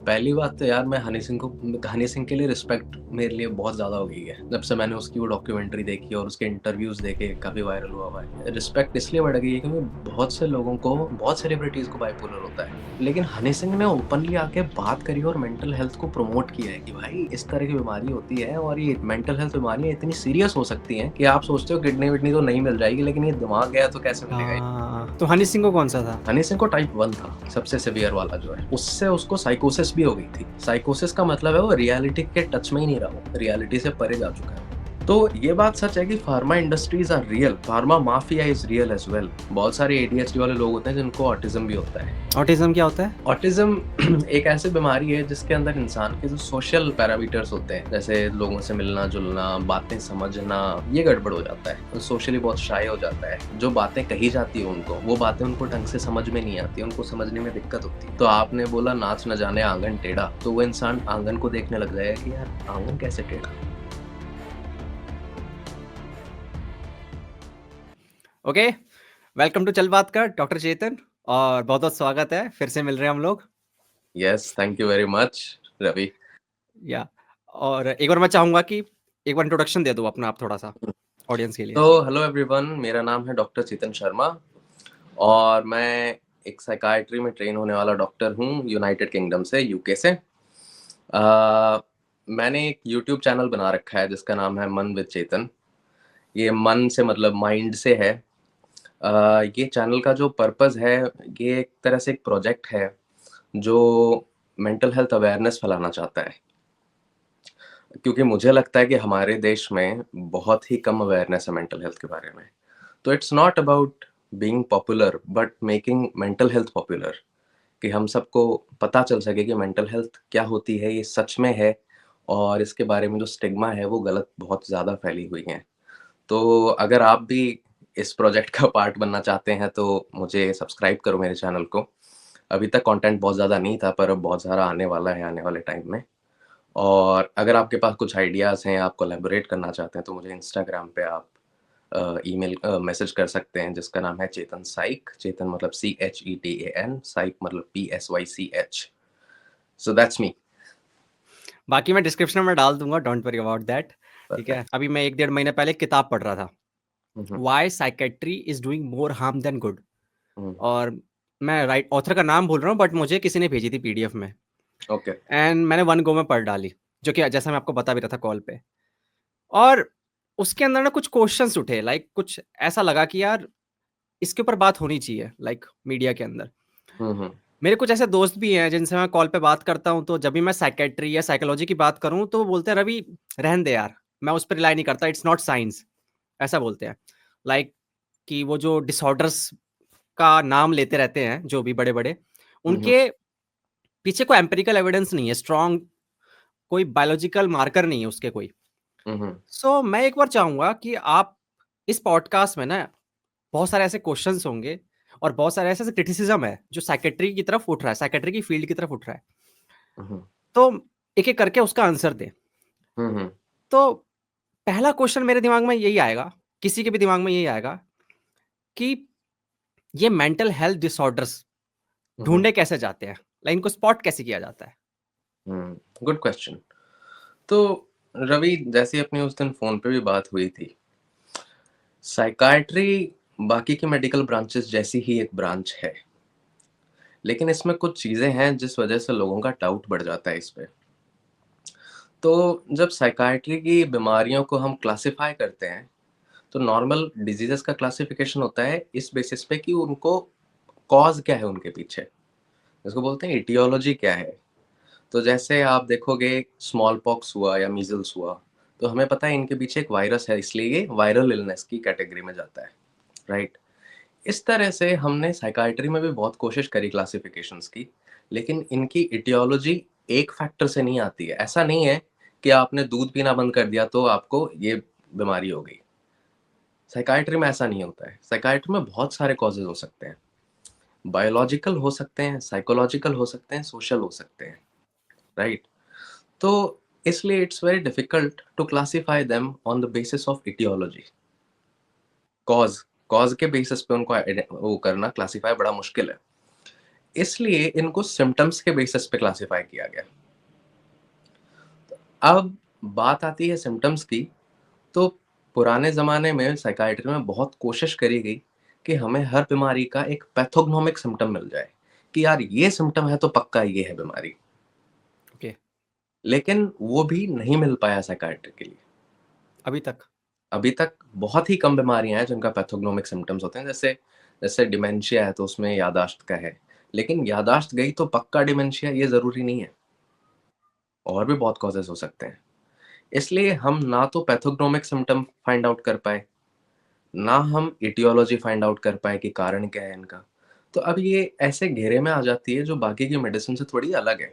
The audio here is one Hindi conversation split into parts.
पहली बात तो यार मैं हनी सिंह के लिए रिस्पेक्ट मेरे लिए बहुत ज़्यादा हो गई है। जब से मैंने उसकी वो डॉक्यूमेंट्री देखी और उसके इंटरव्यूज़ देखे काफ़ी वायरल हुआ है। रिस्पेक्ट इसलिए बढ़ गई है क्योंकि बहुत से लोगों को बहुत सेलिब्रिटीज़ को बाइपोलर होता है। लेकिन हनी सिंह ने ओपनली आके बात करी और मेंटल हेल्थ को प्रमोट किया है कि भाई इस तरह की बीमारी होती है और ये मेंटल हेल्थ बीमारियाँ इतनी सीरियस हो सकती हैं कि आप सोचते हो किडनी-विडनी तो नहीं मिल जाएगी लेकिन ये दिमाग गया तो कैसे मिलेगा ये? तो हनी सिंह को कौन सा था? हनी सिंह को टाइप 1 था, सबसे सीवियर वाला जो है। उससे उसको साइकोसिस भी हो गई थी। साइकोसिस का मतलब है वो रियलिटी के टच में ही नहीं रहा वो, रियलिटी से परे जा चुका है। तो ये बात सच है कि pharma industries are real, pharma mafia is real as well. बहुत सारे एडीएचडी वाले लोग होते हैं जिनको ऑटिज़्म भी होता है। ऑटिज्म क्या होता है? ऑटिज़्म एक ऐसी बीमारी है जिसके अंदर इंसान के जो सोशल पैरामीटर्स होते हैं, जैसे लोगों से मिलना-जुलना, बातें समझना, ये गड़बड़ हो जाता है। सोशली बहुत शाय हो जाता है। जो बातें कही जाती हैं उनको, वो बातें उनको ढंग से समझ में नहीं आती, उनको समझने में दिक्कत होती है। तो आपने बोला नाच न जाने आंगन टेढ़ा, तो वो इंसान आंगन को देखने लग जाएगा कि यार आंगन कैसे टेढ़ा? ओके, वेलकम टू चल बात कर डॉक्टर चेतन और बहुत-बहुत स्वागत है, फिर से मिल रहे हैं हम लोग। Yes, thank you very much Ravi. या और एक बार मैं चाहूँगा कि एक बार इंट्रोडक्शन दे दो अपना आप थोड़ा-सा ऑडियंस के लिए। तो हेलो एवरीवन, मेरा नाम है डॉक्टर चेतन शर्मा और मैं एक साइकियाट्री में ट्रेन होने वाला डॉक्टर हूँ यूनाइटेड किंगडम से, यूके से। मैंने एक यूट्यूब चैनल बना रखा है जिसका नाम है मन विद चेतन। ये मन से मतलब माइंड से है। ये चैनल का जो पर्पस है, ये एक तरह से एक प्रोजेक्ट है जो मेंटल हेल्थ अवेयरनेस फैलाना चाहता है। क्योंकि मुझे लगता है कि हमारे देश में बहुत ही कम अवेयरनेस है मेंटल हेल्थ के बारे में। तो it's not about being popular but making mental health popular, कि हम सबको पता चल सके कि मेंटल हेल्थ क्या होती है, ये सच में है और इसके बारे में जो स्टिग्मा है वो गलत बहुत ज़्यादा फैली हुई है। तो अगर आप भी इस प्रोजेक्ट का पार्ट बनना चाहते हैं तो मुझे सब्सक्राइब करो मेरे चैनल को। अभी तक कंटेंट बहुत ज़्यादा नहीं था पर अब बहुत सारा आने वाला है आने वाले टाइम में। और अगर आपके पास कुछ आइडियाज़ हैं, आप कोलैबोरेट करना चाहते हैं तो मुझे इंस्टाग्राम पे आप ईमेल मैसेज कर सकते हैं जिसका नाम है चेतन साइक। चेतन मतलब CHETAN, साइक मतलब PSYCH। So that's me. बाकी मैं डिस्क्रिप्शन में डाल दूँगा, डोंट वरी अबाउट दैट, ठीक है? परफेक्ट। अभी मैं 1 डेढ़ महीने पहले एक किताब पढ़ रहा था, हुँ, हुँ, why psychiatry is doing more harm than good hmm. और मैं राइट ऑथर का नाम भूल रहा हूँ बट मुझे किसी ने भेजी थी पीडीएफ में ओके। एंड मैंने वन गो में पढ़ डाली, जो कि जैसा मैं आपको बता भी रहा था कॉल पे। और उसके अंदर ना कुछ क्वेश्चंस उठे लाइक कुछ ऐसा लगा कि यार इसके ऊपर बात होनी चाहिए लाइक मीडिया के अंदर। हुँ, हुँ, मेरे कुछ ऐसे दोस्त भी हैं जिनसे मैं कॉल पे बात करता हूँ तो जब भी मैं साइकियाट्री या साइकोलॉजी की बात करूँ तो वो बोलते हैं रवि रहने दे यार, मैं उस पर रिलाई नहीं करता, इट्स नॉट साइंस, ऐसा बोलते हैं। लाइक कि वो जो डिसऑर्डर्स का नाम लेते रहते हैं जो भी बड़े-बड़े, हुँ, हुँ, उनके पीछे कोई एम्पिरिकल एविडेंस नहीं है, स्ट्रॉन्ग कोई बायोलॉजिकल मार्कर नहीं है उसके कोई। हुँ, हुँ, सो मैं एक बार चाहूँगा कि आप इस पॉडकास्ट में ना बहुत सारे ऐसे क्वेश्चंस होंगे और बहुत सारे ऐसे क्रिटिसिज्म है जो साइकियाट्री की तरफ उठ रहा है, साइकियाट्री की फील्ड की तरफ उठ रहा है। हुँ, तो एक-एक करके उसका आंसर दें। हुँ, हुँ, तो पहला क्वेश्चन मेरे दिमाग में यही आएगा, किसी के भी दिमाग में यही आएगा कि ये मेंटल हेल्थ डिसऑर्डर्स हुँ, ढूँढे कैसे जाते हैं? लाइक इनको स्पॉट कैसे किया जाता है? हुँ। Good question. तो रवि, जैसे अपनी उस दिन फ़ोन पे भी बात हुई थी, साइकियाट्री बाकी की मेडिकल ब्रांचेज़ जैसी ही एक ब्रांच है। लेकिन इसमें कुछ चीज़ें हैं जिस वज़ह से लोगों का डाउट बढ़ जाता है इस पे। तो जब साइकियाट्री की बीमारियों को हम क्लासिफ़ाई करते हैं, तो नॉर्मल डिज़ीज़ेज़ का क्लासिफ़िकेशन होता है इस बेसिस पे कि उनको कॉज़ क्या है उनके पीछे, जिसको बोलते हैं इटियोलॉजी क्या है। तो जैसे आप देखोगे स्मॉल पॉक्स हुआ या मीज़ल्स हुआ, तो हमें पता है इनके पीछे एक वायरस है इसलिए ये वायरल इलनेस की कैटेगरी में जाता है, राइट? इस तरह से हमने साइकियाट्री में भी बहुत कोशिश करी क्लासिफिकेशंस की, लेकिन इनकी इटियोलॉजी एक फैक्टर से नहीं आती है। ऐसा नहीं है कि आपने दूध पीना बंद कर दिया तो आपको ये बीमारी हो गई। साइकियाट्री में ऐसा नहीं होता है। साइकियाट्री में बहुत सारे कॉजेज़ हो सकते हैं। बायोलॉजिकल हो सकते हैं, साइकोलॉजिकल हो सकते हैं, सोशल हो सकते हैं, राइट? तो इसलिए it's very difficult to classify them on the basis of etiology. Cause cause के बेसिस पे उनको वो करना क्लासिफाई बड़ा मुश्किल है। इसलिए इनको सिम्पटम्स के बेसिस पे क्लासिफाई किया गया। अब बात आती है सिम्पटम्स की, तो पुराने ज़माने में साइकियाट्री में बहुत कोशिश करी गई कि हमें हर बीमारी का एक पैथोग्नोमिक सिम्पटम मिल जाए, कि यार ये सिम्पटम है तो पक्का ये है बीमारी। ओके। लेकिन वो भी नहीं मिल पाया साइकियाट्री के लिए। अभी तक? अभी तक बहुत ही कम बीमारियाँ हैं जिनका पैथोग्नोमिक सिम्पटम्स होते हैं, जैसे जैसे डिमेंशिया है तो उसमें याददाश्त का है। लेकिन याददाश्त गई तो पक्का डिमेंशिया ये ज़रूरी नहीं है, और भी बहुत कॉजेज़ हो सकते हैं। इसलिए हम ना तो पैथोग्नोमिक सिम्पटम फाइंड आउट कर पाए, ना हम एटियोलॉजी फाइंड आउट कर पाए कि कारण क्या है इनका। तो अब ये ऐसे घेरे में आ जाती है जो बाकी की मेडिसिन से थोड़ी अलग है।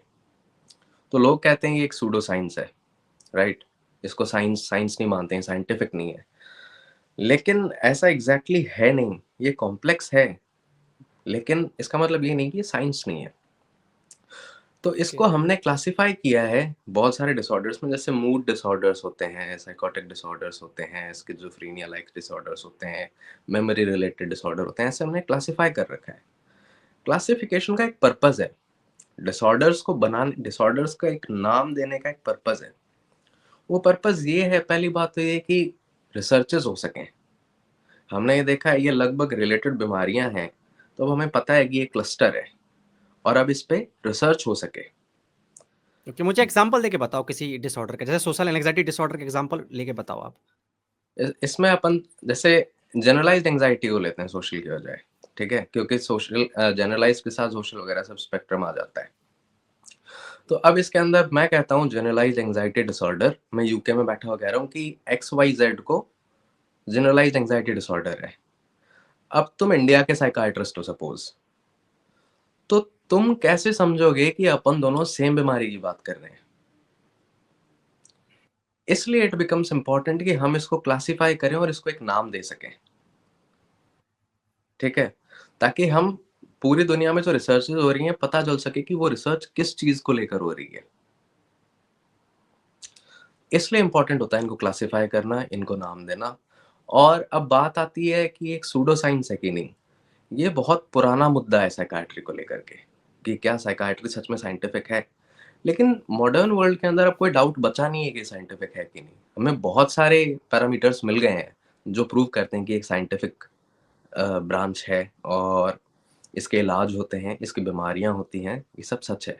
तो लोग कहते हैं ये एक सूडो साइंस है, राइट? इसको साइंस साइंस नहीं मानते हैं, साइंटिफिक नहीं है। लेकिन ऐसा एग्ज़ैक्टली है नहीं, ये कॉम्प्लेक्स है, लेकिन इसका मतलब ये नहीं कि ये साइंस नहीं है। तो ओके। इसको हमने क्लासिफ़ाई किया है बहुत सारे डिसऑर्डर्स में, जैसे मूड डिसऑर्डर्स होते हैं, साइकोटिक डिसऑर्डर्स होते हैं, स्किज़ोफ्रेनिया लाइक डिसऑर्डर्स होते हैं, मेमोरी रिलेटेड डिसऑर्डर होते हैं, ऐसे हमने क्लासिफ़ाई कर रखा है। क्लासिफ़िकेशन का एक पर्पज़ है, डिसऑर्डर्स का एक नाम देने का एक पर्पज़ है। वो पर्पज़ ये है, पहली बात तो ये कि रिसर्चेज़ हो सकें। हमने ये देखा है ये लगभग रिलेटेड बीमारियाँ हैं, तो अब हमें पता है कि ये क्लस्टर है और अब इस पे रिसर्च हो सके। ओके, मुझे एग्ज़ाम्पल देके बताओ किसी डिसऑर्डर का, जैसे सोशल एंग्ज़ायटी डिसऑर्डर का एग्ज़ाम्पल लेके बताओ आप। इसमें अपन जैसे जनरलाइज्ड एंग्जायटी को लेते हैं सोशल की बजाय, ठीक है? क्योंकि सोशल जनरलाइज्ड के साथ सोशल वगैरह सब स्पेक्ट्रम आ जाता है। तो अब इसके अंदर मैं कहता हूँ जनरलाइज्ड एंग्जायटी डिसऑर्डर, मैं यूके में बैठा हुआ कह रहा हूँ कि एक्स वाई जेड को जनरलाइज्ड एंग्जायटी डिसऑर्डर है। अब तुम इंडिया के साइकियाट्रिस्ट हो सपोज, तो तुम कैसे समझोगे कि अपन दोनों सेम बीमारी की बात कर रहे हैं? इसलिए इट बिकम्स इम्पोर्टेंट कि हम इसको क्लासिफाई करें और इसको एक नाम दे सकें, ठीक है? ताकि हम पूरी दुनिया में जो रिसर्चेज़ हो रही हैं, पता चल सके कि वो रिसर्च किस चीज़ को लेकर हो रही है। इसलिए इम्पोर्टेंट होता है इनको क्लासिफाई करना, इनको नाम देना। और अब बात आती है कि एक सूडो साइंस है कि नहीं? ये बहुत पुराना मुद्दा है साइकियाट्री को लेकर के, कि क्या साइकियाट्री सच में साइंटिफिक है? लेकिन मॉडर्न वर्ल्ड के अंदर अब कोई डाउट बचा नहीं है कि साइंटिफिक है कि नहीं। हमें बहुत सारे पैरामीटर्स मिल गए हैं, जो प्रूव करते हैं कि एक साइंटिफिक ब्रांच है और इसके इलाज होते हैं, इसकी बीमारियाँ होती हैं, ये सब सच है।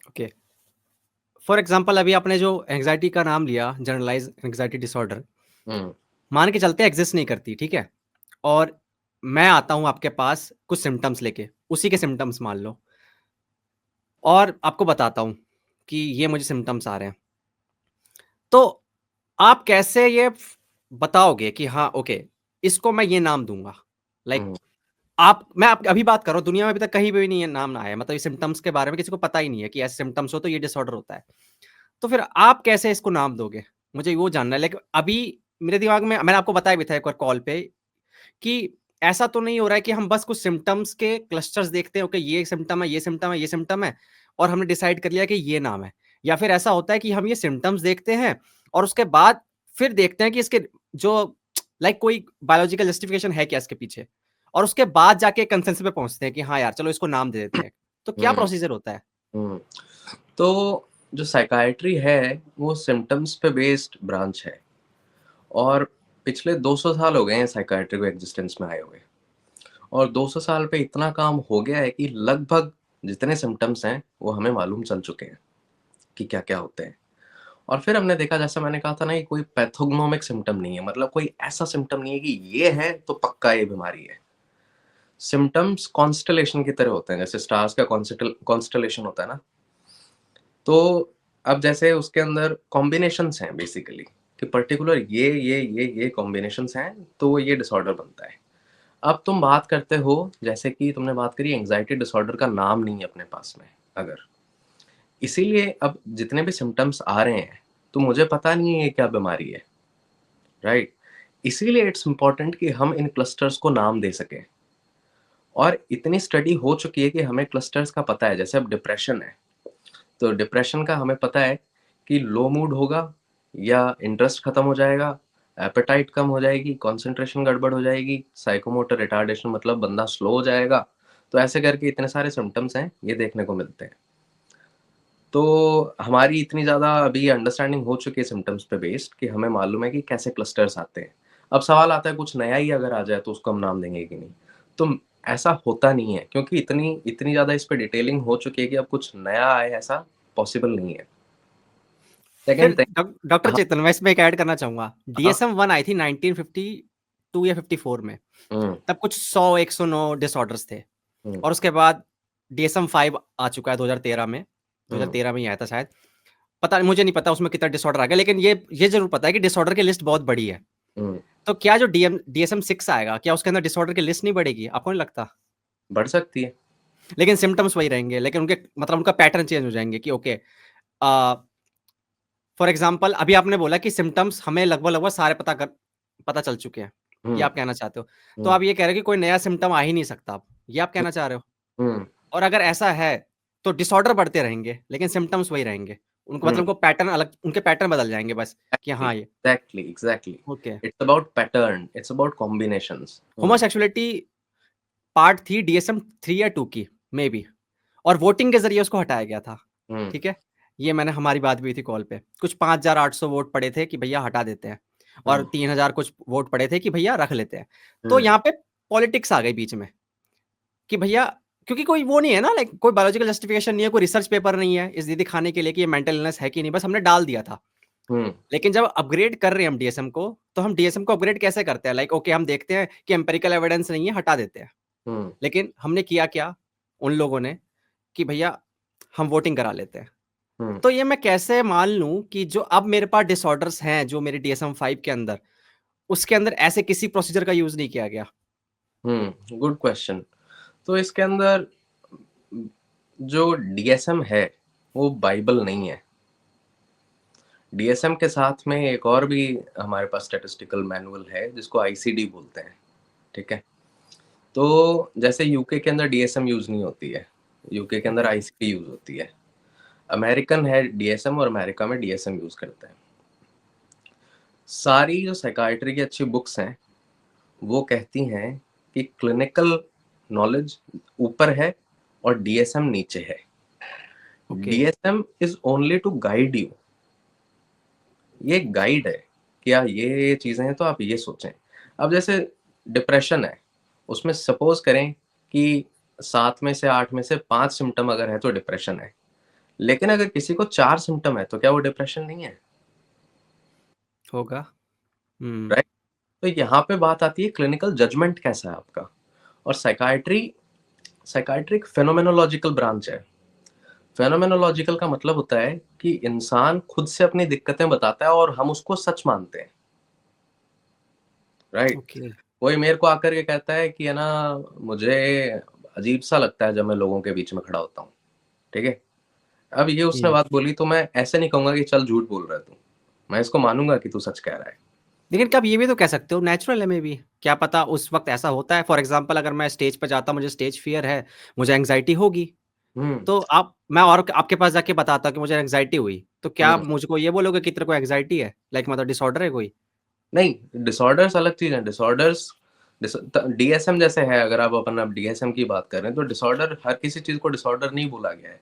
ओके। फॉर एग्ज़ाम्पल अभी आपने जो एंग्ज़ायटी का नाम लिया, जनरलाइज़्ड एंग्ज़ायटी डिसऑर्डर, हुँ, मान के चलते एग्ज़िस्ट नहीं करती, ठीक है? और मैं आता हूँ आपके पास कुछ सिम्पटम्स लेके, उसी के सिम्पटम्स मान लो, और आपको बताता हूँ कि ये मुझे सिम्पटम्स आ रहे हैं। तो आप कैसे ये बताओगे कि हाँ, ओके, इसको मैं ये नाम दूँगा? लाइक हुँ, मैं आप अभी बात कर रहा हूँ, दुनिया में अभी तक कहीं पे भी नहीं है नाम ना आया है, मतलब ये सिम्पटम्स के बारे में किसी को पता ही नहीं है कि ऐसे सिम्पटम्स हो तो ये डिसऑर्डर होता है। तो फिर आप कैसे इसको नाम दोगे? मुझे वो जानना है। लेकिन अभी मेरे दिमाग में मैंने आपको बताया भी था एक बार कॉल पे कि ऐसा तो नहीं हो रहा है कि हम बस कुछ सिम्पटम्स के क्लस्टर्स देखते हैं, ओके ये सिम्पटम है, ये सिम्पटम है, ये सिम्पटम है और हमने डिसाइड कर लिया कि ये नाम है। या फिर ऐसा होता है कि हम ये सिम्पटम्स देखते हैं और उसके बाद फिर देखते हैं कि इसके जो कोई बायोलॉजिकल जस्टिफिकेशन है क्या इसके पीछे? और उसके बाद जाके कंसेंसस पे पहुँचते हैं कि हाँ यार, चलो इसको नाम दे देते हैं। तो क्या हुँ, प्रोसीजर होता है? हुँ। तो जो साइकियाट्री है, वो सिम्पटम्स पे बेस्ड ब्रांच है और पिछले 200 साल हो गए हैं साइकियाट्री को एक्जिस्टेंस में आए हुए। और 200 साल पे इतना काम हो गया है कि लगभग जितने सिम्पटम्स हैं, वो हमें मालूम चल चुके हैं कि क्या-क्या होते हैं। और फिर हमने देखा, जैसा मैंने कहा था ना, ये कोई पैथोग्नोमिक सिम्पटम नहीं है, मतलब कोई ऐसा सिम्पटम नहीं है कि ये है तो पक्का ये बीमारी है। सिम्पटम्स कॉन्स्टेलेशन की तरह होते हैं, जैसे स्टार्स का कॉन्स्टेलेशन होता है ना, तो अब जैसे उसके अंदर कॉम्बिनेशंस हैं बेसिकली, कि पर्टिकुलर ये कॉम्बिनेशंस हैं, तो ये डिसऑर्डर बनता है। अब तुम बात करते हो, जैसे कि तुमने बात करी एंग्जायटी डिसऑर्डर का नाम नहीं है अपने पास में, अगर इसीलिए अब जितने भी सिम्पटम्स आ रहे हैं, तो मुझे पता नहीं है ये क्या बीमारी है, राइट? इसीलिए इट्स इम्पोर्टेंट कि हम इन क्लस्टर्स को नाम दे सकें। और इतनी स्टडी हो चुकी है कि हमें क्लस्टर्स का पता है। जैसे अब डिप्रेशन है, तो डिप्रेशन का हमें पता है कि लो मूड होगा या इंटरेस्ट खत्म हो जाएगा, एपेटाइट कम हो जाएगी, कंसंट्रेशन गड़बड़ हो जाएगी, साइकोमोटर रिटार्डेशन मतलब बंदा स्लो हो जाएगा, तो ऐसे करके इतने सारे सिम्पटम्स हैं, ये देखने को मिलते हैं। तो हमारी इतनी ज़्यादा अभी अंडरस्टैंडिंग हो चुकी है सिम्पटम्स पे बेस्ड कि हमें मालूम है कि कैसे क्लस्टर्स आते हैं। अब सवाल आता है कुछ नया ही अगर आ जाए तो उसको हम नाम देंगे कि नहीं? तो ऐसा होता नहीं है क्योंकि इतनी इतनी ज़्यादा इस पे डिटेलिंग हो चुकी है कि अब कुछ नया आए ऐसा पॉसिबल नहीं है। फिर सेकंड थिंग। डॉक्टर हाँ, चेतन, मैं इसमें एक ऐड करना चाहूंगा। हाँ। डीएसएम 1 आई थी 1952 या 54 में। हुँ, तब कुछ 100-109 डिसऑर्डर्स थे, हुँ, और उसके बाद डीएसएम 5 आ चुका है 2013 में। हुँ, 2013 में ही आया था शायद। पता मुझे नहीं पता उसमें कितना डिसऑर्डर आ गया, लेकिन ये जरूर पता है कि डिसऑर्डर की लिस्ट बहुत बड़ी है। हुँ। तो क्या जो डीएसएम 6 आएगा, क्या उसके अंदर डिसऑर्डर की लिस्ट नहीं बढ़ेगी? आपको नहीं लगता? बढ़ सकती है। लेकिन सिम्टम्स वही रहेंगे, लेकिन उनके मतलब उनका पैटर्न चेंज हो जाएंगे कि ओके, फॉर एग्जाम्पल अभी आपने बोला कि सिम्टम्स हमें लगभग लगभग सारे पता चल चुके हैं, ये हुँ, आप कहना चाहते हो। तो हुँ, आप ये कह रहे हो कि कोई नया सिम्टम आ ही नहीं सकता अब, ये आप कहना चाह रहे हो? हुँ, और अगर ऐसा है तो डिसऑर्डर बढ़ते रहेंगे लेकिन सिम्टम्स वही रहेंगे। उनको मतलब हुँ। उनको पैटर्न अलग, उनके पैटर्न बदल जाएंगे बस, कि एग्ज़ैक्टली, हाँ ये exactly, exactly. Okay. It's about pattern, it's about combinations. Hmm, homosexuality part थी डीएसएम 3 या 2 की, मे बी, और वोटिंग के जरिए उसको हटाया गया था। हुँ, ठीक है, ये मैंने हमारी बात भी हुई थी कॉल पे। कुछ 5,800 वोट पड़े थे कि भैया हटा देते हैं, और हुँ, 3,000 कुछ वोट पड़े थे कि भैया रख लेते हैं। तो हुँ, यहाँ पे पॉलिटिक्स आ गई बीच में कि भैया, क्योंकि कोई वो नहीं है ना, लाइक कोई बायोलॉजिकल जस्टिफिकेशन नहीं है, कोई रिसर्च पेपर नहीं है इस ये दिखाने के लिए कि ये मेंटल इलनेस है कि नहीं, बस हमने डाल दिया था। हुँ, लेकिन जब अपग्रेड कर रहे हैं हम डीएसएम को, तो हम डीएसएम को अपग्रेड कैसे करते हैं? लाइक ओके, हम देखते हैं कि एम्पिरिकल एविडेंस नहीं है, हटा देते हैं। हुँ, लेकिन हमने किया क्या उन लोगों ने, कि भैया हम वोटिंग करा लेते हैं। हुँ, तो ये मैं कैसे मान लूं कि जो अब मेरे पास डिसऑर्डर्स हैं जो मेरे डीएसएम 5 के अंदर, उसके अंदर ऐसे किसी प्रोसीजर का यूज नहीं किया गया? हुँ, गुड क्वेश्चन। तो इसके अंदर जो डीएसएम है, वो बाइबल नहीं है। डीएसएम के साथ में एक और भी हमारे पास स्टैटिस्टिकल मैनुअल है जिसको आईसीडी बोलते हैं, ठीक है? तो जैसे यूके के अंदर डीएसएम यूज़ नहीं होती है, यूके के अंदर ओके। आईसीडी यूज़ होती है। अमेरिकन है डीएसएम और अमेरिका में डीएसएम यूज़ करते हैं। सारी जो साइकियाट्री की अच्छी बुक्स हैं, वो कहती हैं कि क्लिनिकल नॉलेज ऊपर है और डीएसएम नीचे है। Okay. DSM is only to guide you. ये एक गाइड है कि यार ये चीज़ें हैं तो आप ये सोचें। अब जैसे डिप्रेशन है, उसमें सपोज़ करें कि 7 में से 8 में से 5 सिम्पटम अगर है तो डिप्रेशन है। लेकिन अगर किसी को 4 सिम्पटम है तो क्या वो डिप्रेशन नहीं है? होगा। हम्म। राइट? तो यहाँ पे बात आती है क्लिनिकल जजमेंट कैसा है आपका। और साइकियाट्री एक फेनोमेनोलॉजिकल ब्रांच है। फेनोमेनोलॉजिकल का मतलब होता है कि इंसान खुद से अपनी दिक्कतें बताता है और हम उसको सच मानते हैं, राइट? ओके। कोई मेरे को आकर के कहता है कि है ना, मुझे अजीब सा लगता है जब मैं लोगों के बीच में खड़ा होता हूँ, ठीक है? अब ये उसने हम्म। बात बोली तो मैं ऐसे नहीं कहूंगा कि चल झूठ बोल रहा है तू। मैं इसको मानूंगा कि तू सच कह रहा है। लेकिन कब ये भी तो कह सकते हो नेचुरल है, मे बी, क्या पता उस वक्त ऐसा होता है। फॉर एग्जांपल अगर मैं स्टेज पे जाता, मुझे स्टेज फियर है, मुझे एंग्जाइटी होगी, हम्म, तो आप मैं और आपके पास जाके बताता कि मुझे एंग्जाइटी हुई, तो क्या आप हम्म। मुझको ये बोलोगे कि तेरे को एंग्जाइटी है, लाइक मतलब डिसऑर्डर है कोई? नहीं, डिसऑर्डर्स अलग चीज है। डिसऑर्डर्स डीएसएम जैसे है, अगर आप अपन अब डीएसएम की बात कर रहे हैं तो डिसऑर्डर, हर किसी चीज को डिसऑर्डर नहीं बोला गया है।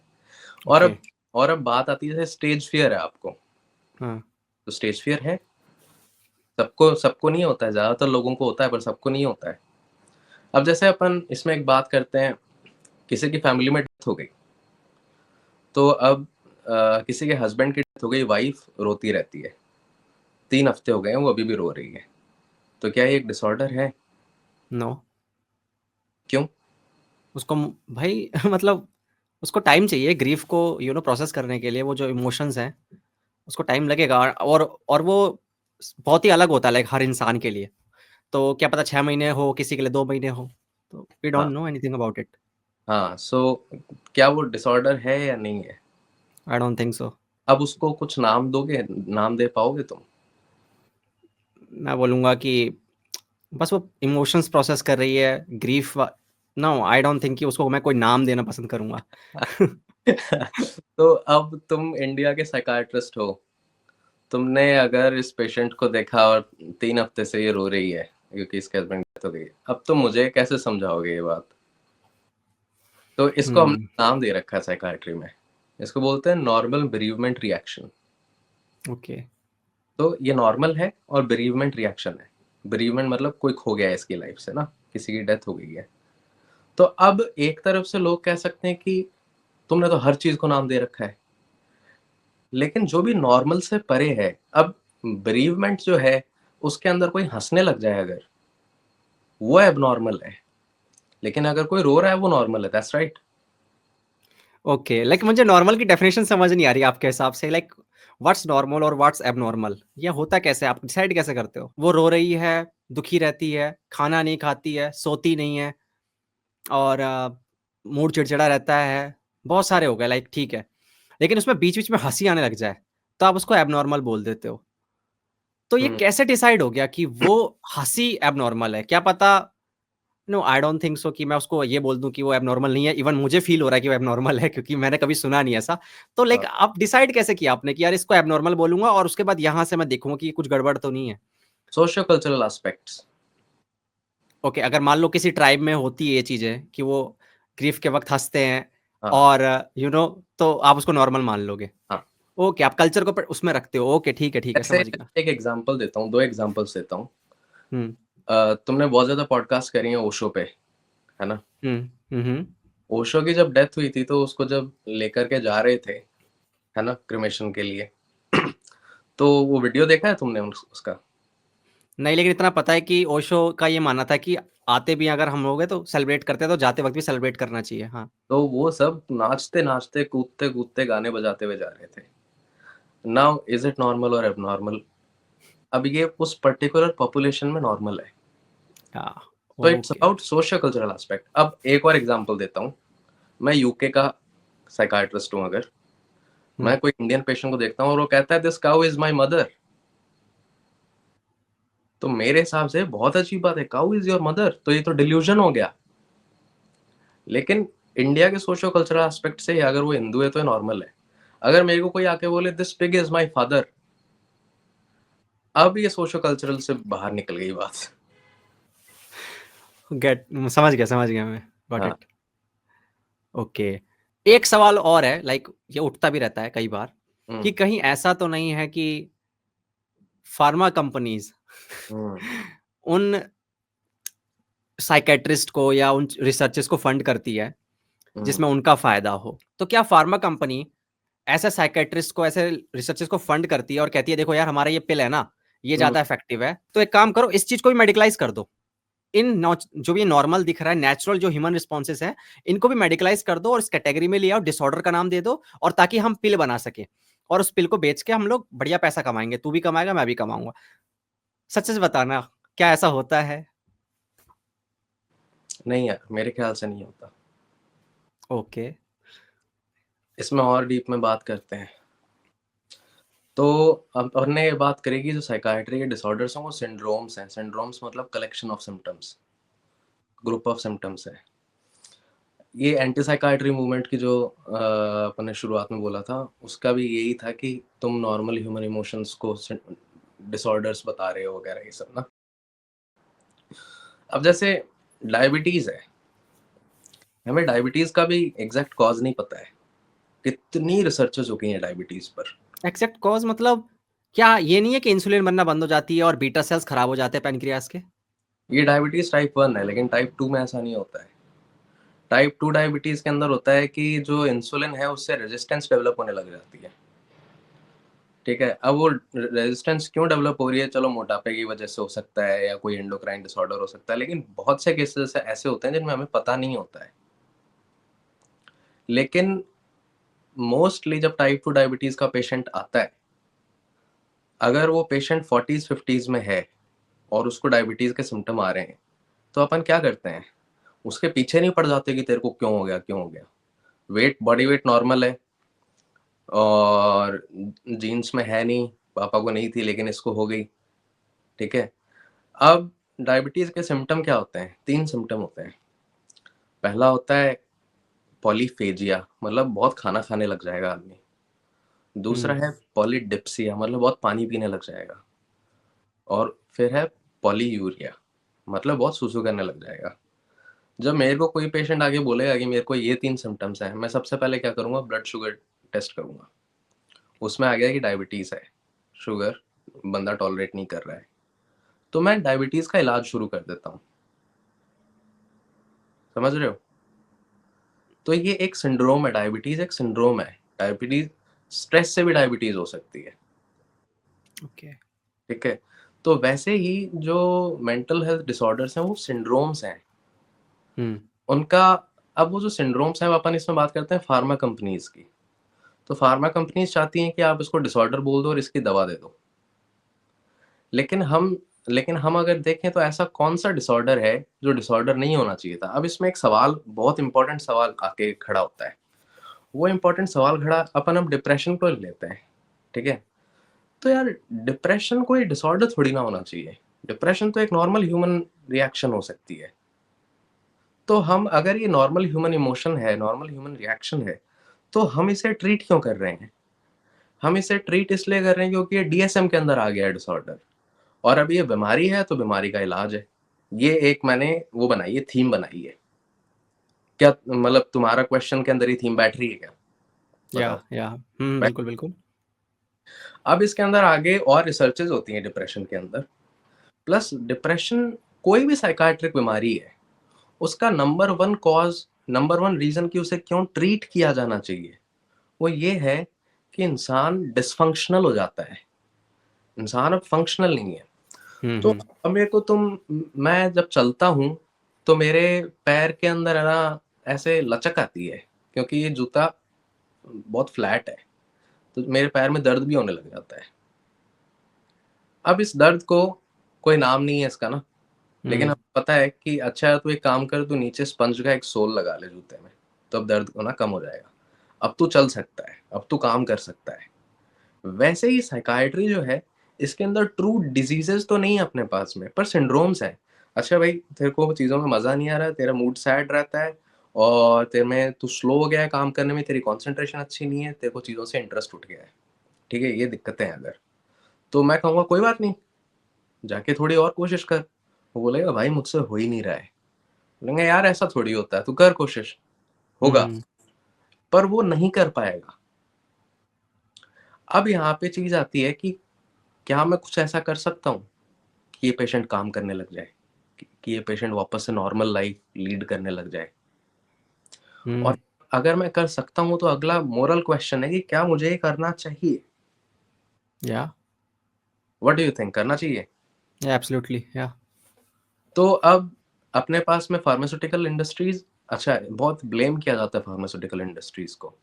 और ओके। अब बात आती है जैसे स्टेज फियर है आपको, हाँ। तो स्टेज फियर है, सबको सबको नहीं होता है, ज्यादातर लोगों को होता है पर सबको नहीं होता है। अब जैसे अपन इसमें एक बात करते हैं, किसी की फैमिली में डेथ हो गई, तो अब किसी के हस्बैंड की डेथ हो गई, वाइफ रोती रहती है, 3 हफ्ते हो गए हैं वो अभी भी रो रही है, तो क्या ये एक डिसऑर्डर है? नो। क्यों? उसको भाई मतलब उसको टाइम चाहिए ग्रीफ को प्रोसेस करने के लिए। वो जो इमोशंस हैं उसको टाइम लगेगा, और वो बहुत ही अलग होता है, लाइक हर इंसान के लिए। तो क्या पता 6 महीने हो, किसी के लिए 2 महीने हो। तो वी डोंट हाँ, नो एनीथिंग अबाउट इट। हाँ। सो क्या वो डिसऑर्डर है या नहीं है? आई डोंट थिंक सो। अब उसको कुछ नाम दोगे, नाम दे पाओगे तुम? मैं बोलूंगा कि बस वो इमोशंस प्रोसेस कर रही है, grief. No, I don't think कि उसको मैं कोई नाम देना पसंद करूंगा। तो अब तुम इंडिया के साइकाइट्रिस्ट हो, तुमने अगर इस पेशेंट को देखा और 3 हफ्ते से ये रो रही है क्योंकि इसके हस्बैंड डेथ हो गई, अब तुम मुझे कैसे समझाओगे ये बात? तो इसको हमने हुँ, नाम दे रखा है साइकियाट्री में। इसको बोलते हैं नॉर्मल बेरीवमेंट रिएक्शन। ओके, तो ये नॉर्मल है और बेरीवमेंट रिएक्शन है। बेरीवमेंट मतलब कोई खो गया है इसकी लाइफ से ना, किसी की डेथ हो गई है। तो अब एक तरफ से लोग कह सकते हैं कि तुमने तो हर चीज़ को नाम दे रखा है। लेकिन जो भी नॉर्मल से परे है, अब बेरीवमेंट जो है, उसके अंदर कोई हँसने लग जाए अगर, वो एबनॉर्मल है। लेकिन अगर कोई रो रहा है वो नॉर्मल है, दैट्स राइट। ओके। लाइक मुझे नॉर्मल की डेफिनेशन समझ नहीं आ रही आपके हिसाब से, लाइक व्हाट्स नॉर्मल और व्हाट्स एबनॉर्मल? ये होता कैसे है? आप डिसाइड कैसे करते हो? वो रो रही है, दुखी रहती है, खाना नहीं खाती है, सोती नहीं है और मूड चिड़चिड़ा रहता है, बहुत सारे हो गए, लाइक ठीक है। लेकिन उसमें बीच-बीच में हँसी आने लग जाए, तो आप उसको एबनॉर्मल बोल देते हो। तो ये हुँ। कैसे डिसाइड हो गया कि वो हँसी एबनॉर्मल है? क्या पता, no I don't think so कि मैं उसको ये बोल दूँ कि वो एबनॉर्मल नहीं है। इवन मुझे फ़ील हो रहा है कि वो एबनॉर्मल है, क्योंकि मैंने कभी सुना नहीं ऐसा। तो हाँ, लाइक आप डिसाइड कैसे किया आपने कि यार इसको एबनॉर्मल बोलूँगा और उसके बाद यहाँ से मैं देखूँगा कि कुछ गड़बड़ तो नहीं है? Socio cultural aspects. ओके, अगर मान लो किसी ट्राइब में होती है ये चीज़ें कि वो ग्रीफ़ के वक़्त हँसते हैं हाँ, और तो आप उसको नॉर्मल मान लोगे। हाँ। ओके, आप कल्चर को प उसमें रखते हो। ओके, ठीक है, जैसे समझ गया। एक एग्ज़ाम्पल देता हूँ, 2 एग्ज़ाम्पल्स देता हूँ। हुँ, तुमने बहुत ज़्यादा पॉडकास्ट करी हैं ओशो पे, है ना? हुँ, हुँ, हुँ। ओशो की जब डेथ हुई थी तो उसको जब लेकर के जा रहे थे, है ना? क्रीमेशन के लिए, तो वो वीडियो देखा है तुमने उसका? नहीं, लेकिन इतना पता है कि ओशो का ये मानना था कि आते भी अगर हम लोग हैं तो सेलिब्रेट करते हैं, तो जाते वक़्त भी सेलिब्रेट करना चाहिए। हाँ। तो वो सब नाचते-नाचते, कूदते-कूदते गाने बजाते हुए जा रहे थे। नाउ इज़ इट नॉर्मल और एबनॉर्मल? अब ये उस पर्टिकुलर पॉपुलेशन में नॉर्मल है। हाँ, तो it's okay. About socio cultural aspect. अब एक और एग्ज़ाम्पल देता हूँ। मैं यूके का साइकियाट्रिस्ट हूँ अगर, हुँ, मैं कोई इंडियन पेशेंट को देखता हूँ और वो कहता है this cow is my mother, तो मेरे हिसाब से बहुत अजीब बात है, काऊ इज़ योर मदर, तो ये तो डिल्यूज़न हो गया। लेकिन इंडिया के सोशियो कल्चरल एस्पेक्ट से अगर वो हिंदू है तो ये नॉर्मल है। अगर मेरे को कोई आके बोले this pig is my father, अब ये सोशियो कल्चरल से बाहर निकल गई बात। समझ गया मैं, गॉट हाँ। इट। ओके। एक सवाल और है, लाइक ये उठता भी रहता है कई बार, हुँ, कि कहीं ऐसा तो नहीं है कि फार्मा कंपनीज़ हुँ, उन साइकियाट्रिस्ट को या उन रिसर्चर्स को फंड करती है, हुँ, जिसमें उनका फ़ायदा हो। तो क्या फार्मा कंपनी ऐसे साइकियाट्रिस्ट को, ऐसे रिसर्चर्स को फंड करती है और कहती है देखो यार हमारा ये पिल है ना, ये हुँ। ज़्यादा इफेक्टिव है, तो एक काम करो इस चीज़ को भी मेडिकलाइज़ कर दो। इन नॉच जो भी नॉर्मल दिख रहा है, नेचुरल जो ह्यूमन रिस्पॉन्सेज़ हैं, इनको भी मेडिकलाइज़ कर दो और इस कैटेगरी में ले आओ, डिसऑर्डर का नाम दे दो और ताकि हम पिल बना सकें और उस पिल को बेच के हम लोग बढ़िया पैसा कमाएँगे। तू भी कमाएगा, मैं भी कमाऊँगा। सच-सच बताना, क्या ऐसा होता है? नहीं यार, मेरे ख़्याल से नहीं होता। ओके। इसमें और डीप में बात करते हैं। तो अब हमने ये बात करी कि जो साइकियाट्री के डिसऑर्डर्स हैं वो सिंड्रोम्स हैं। सिंड्रोम्स मतलब collection of symptoms, group of symptoms है। ये एंटी साइकियाट्री मूवमेंट की जो अपन ने शुरुआत में बोला था, उसका भी यही था कि तुम नॉर्मल ह्यूमन इमोशंस को डिसऑर्डर्स बता रहे हो वगैरह ये सब ना। अब जैसे डायबिटीज़ है, हमें डायबिटीज़ का भी एग्ज़ैक्ट कॉज़ नहीं पता है। कितनी रिसर्चेज़ हो गई हैं डायबिटीज़ पर। एक्सेप्ट कॉज़ मतलब क्या ये नहीं है कि इंसुलिन बनना बंद हो जाती है और बीटा सेल्स खराब हो जाते हैं पैनक्रियाज़ के? ये डायबिटीज़ टाइप 1 है, लेकिन टाइप 2 में ऐसा नहीं होता है। टाइप 2 डायबिटीज़ के अंदर होता है कि जो इंसुलिन है उससे रेज़िस्टेंस डेवलप होने लग जाती है। ठीक है? अब वो रेज़िस्टेंस क्यों डेवलप हो रही है? चलो मोटापे की वज़ह से हो सकता है या कोई एंडोक्राइन डिसऑर्डर हो सकता है, लेकिन बहुत से केसेज़ ऐसे होते हैं जिनमें हमें पता नहीं होता है। लेकिन मोस्टली जब टाइप 2 डायबिटीज़ का पेशेंट आता है, अगर वो पेशेंट 40s-50s में है और उसको डायबिटीज़ के सिम्पटम आ रहे हैं, तो अपन क्या करते हैं? उसके पीछे नहीं पड़ जाते कि तेरे को क्यों हो गया, क्यों हो गया? बॉडी वेट नॉर्मल है और जीन्स में है नहीं, पापा को नहीं थी लेकिन इसको हो गई, ठीक है? अब डायबिटीज़ के सिम्पटम क्या होते हैं? 3 सिम्पटम होते हैं। पहला होता है पॉलीफेजिया, मतलब बहुत खाना खाने लग जाएगा आदमी। दूसरा हुँ, है पॉलीडिप्सिया, मतलब बहुत पानी पीने लग जाएगा। और फिर है पॉलीयूरिया, मतलब बहुत सुसु करने लग जाएगा। जब मेरे को कोई पेशेंट आके बोलेगा कि मेरे को ये 3 सिम्पटम्स हैं, मैं सबसे पहले क्या करूँगा, ब्लड शुगर टेस्ट करूँगा। उसमें आ गया कि डायबिटीज़ है, शुगर बंदा टॉलरेट नहीं कर रहा है, तो मैं डायबिटीज़ का इलाज शुरू कर देता हूँ। समझ रहे हो? तो ये एक सिंड्रोम है, डायबिटीज़ एक सिंड्रोम है। डायबिटीज़, स्ट्रेस से भी डायबिटीज़ हो सकती है, ओके। ठीक है? तो वैसे ही जो मेंटल हेल्थ डिसऑर्डर्स हैं, वो सिंड्रोम्स हैं। हुँ। उनका, अब वो जो सिंड्रोम्स हैं, वो अपन इसमें बात करते हैं फार्मा कंपनीज़ की। तो फार्मा कंपनीज़ चाहती हैं कि आप इसको डिसऑर्डर बोल दो और इसकी दवा दे दो। लेकिन हम अगर देखें तो ऐसा कौन-सा डिसऑर्डर है, जो डिसऑर्डर नहीं होना चाहिए था? अब इसमें एक सवाल, बहुत इम्पोर्टेंट सवाल आके खड़ा होता है। वो इम्पोर्टेंट सवाल खड़ा, अपन अब डिप्रेशन को लेते हैं, ठीक है? तो यार, डिप्रेशन कोई डिसऑर्डर थोड़ी ना होना चाहिए। डिप्रेशन तो एक नॉर्मल ह्यूमन रिएक्शन हो सकती है। तो हम, अगर ये नॉर्मल ह्यूमन इमोशन है, नॉर्मल ह्यूमन रिएक्शन है, तो हम इसे ट्रीट क्यों कर रहे हैं? हम इसे ट्रीट इसलिए कर रहे हैं क्योंकि ये डीएसएम के अंदर आ गया है डिसऑर्डर, और अब ये बीमारी है तो बीमारी का इलाज है। ये एक मैंने वो बनाई है, थीम बनाई है। क्या मतलब तुम्हारा क्वेश्चन के अंदर ही थीम बैठ रही है क्या? बताओ। या हुँ, बैठ- बिल्कुल, बिल्कुल। अब इसके अंदर आगे और रिसर्चेज़ होती हैं डिप्रेशन के अंदर। प्लस डिप्रेशन कोई भी साइकियाट्रिक बीमारी है, उसका नंबर 1 कॉज़, नंबर 1 रीज़न कि उसे क्यों ट्रीट किया जाना चाहिए, वो ये है कि इंसान डिसफंक्शनल हो जाता है। इंसान अब फंक्शनल नहीं है। हुँ, तो हुँ। अब मेरे को मैं जब चलता हूँ, तो मेरे पैर के अंदर है ना, ऐसे लचक आती है, क्योंकि ये जूता बहुत फ्लैट है, तो मेरे पैर में दर्द भी होने लग जाता है। अब इस दर्द को कोई नाम नहीं है इसका ना, लेकिन हुँ, हमें पता है कि अच्छा तू एक काम कर, तू नीचे स्पंज का एक सोल लगा ले जूते में, तो अब दर्द होना कम हो जाएगा। अब तू चल सकता है, अब तू काम कर सकता है। वैसे ही साइकियाट्री जो है, इसके अंदर ट्रू डिजीजेस तो नहीं है अपने पास में, पर सिंड्रोम्स हैं। अच्छा भाई, तेरे को चीज़ों में मज़ा नहीं आ रहा है, तेरा मूड सैड रहता है, और तेरे में तू स्लो हो गया है काम करने में, तेरी कंसंट्रेशन अच्छी नहीं है, तेरे को चीज़ों से इंटरेस्ट उठ गया है, ठीक है? ये दिक्कतें हैं अगर, तो मैं कहूँगा कोई बात नहीं, जाके थोड़ी और कोशिश कर। वो बोलेगा भाई मुझसे हो ही नहीं रहा है। बोलेंगे यार ऐसा थोड़ी होता है, तू कर कोशिश, होगा। हुँ। पर वो नहीं कर पाएगा। अब यहाँ पे चीज़ आती है कि क्या मैं कुछ ऐसा कर सकता हूँ कि ये पेशेंट काम करने लग जाए, कि ये पेशेंट वापस से नॉर्मल लाइफ लीड करने लग जाए? हुँ, और अगर मैं कर सकता हूँ, तो अगला मोरल क्वेश्चन है कि क्या मुझे ये करना चाहिए? या व्हाट डू यू थिंक, करना चाहिए? एब्सोल्युटली, या। तो अब अपने पास में फार्मास्यूटिकल इंडस्ट्रीज, अच्छा बहुत ब्लेम किया जाता है फार्मास्यूटिकल इंडस्ट्रीज को,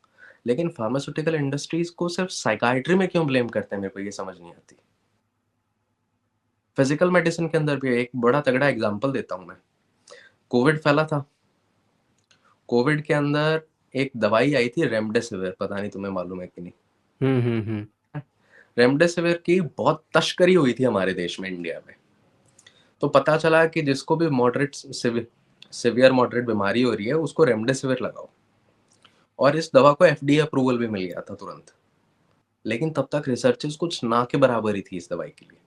लेकिन फार्मास्यूटिकल इंडस्ट्रीज को सिर्फ साइकाइट्री में क्यों ब्लेम करते हैं, मेरे को ये समझ नहीं आती। फिजिकल मेडिसिन के अंदर भी एक बड़ा तगड़ा एग्जांपल देता हूँ मैं। कोविड फैला था, कोविड के अंदर एक दवाई आई थी रेमडेसिविर, पता नहीं तुम्हें मालूम है कि नहीं? हुँ, हुँ, हुँ। रेमडेसिविर की बहुत तस्करी हुई थी हमारे देश में, इंडिया में। तो पता चला कि जिसको भी मॉडरेट सिवियर मॉडरेट बीमारी हो रही है, उसको रेमडेसिविर लगाओ, और इस दवा को एफडीए अप्रूवल भी मिल गया था तुरंत। लेकिन तब तक रिसर्चेस कुछ ना के बराबर ही थी इस दवाई के लिए।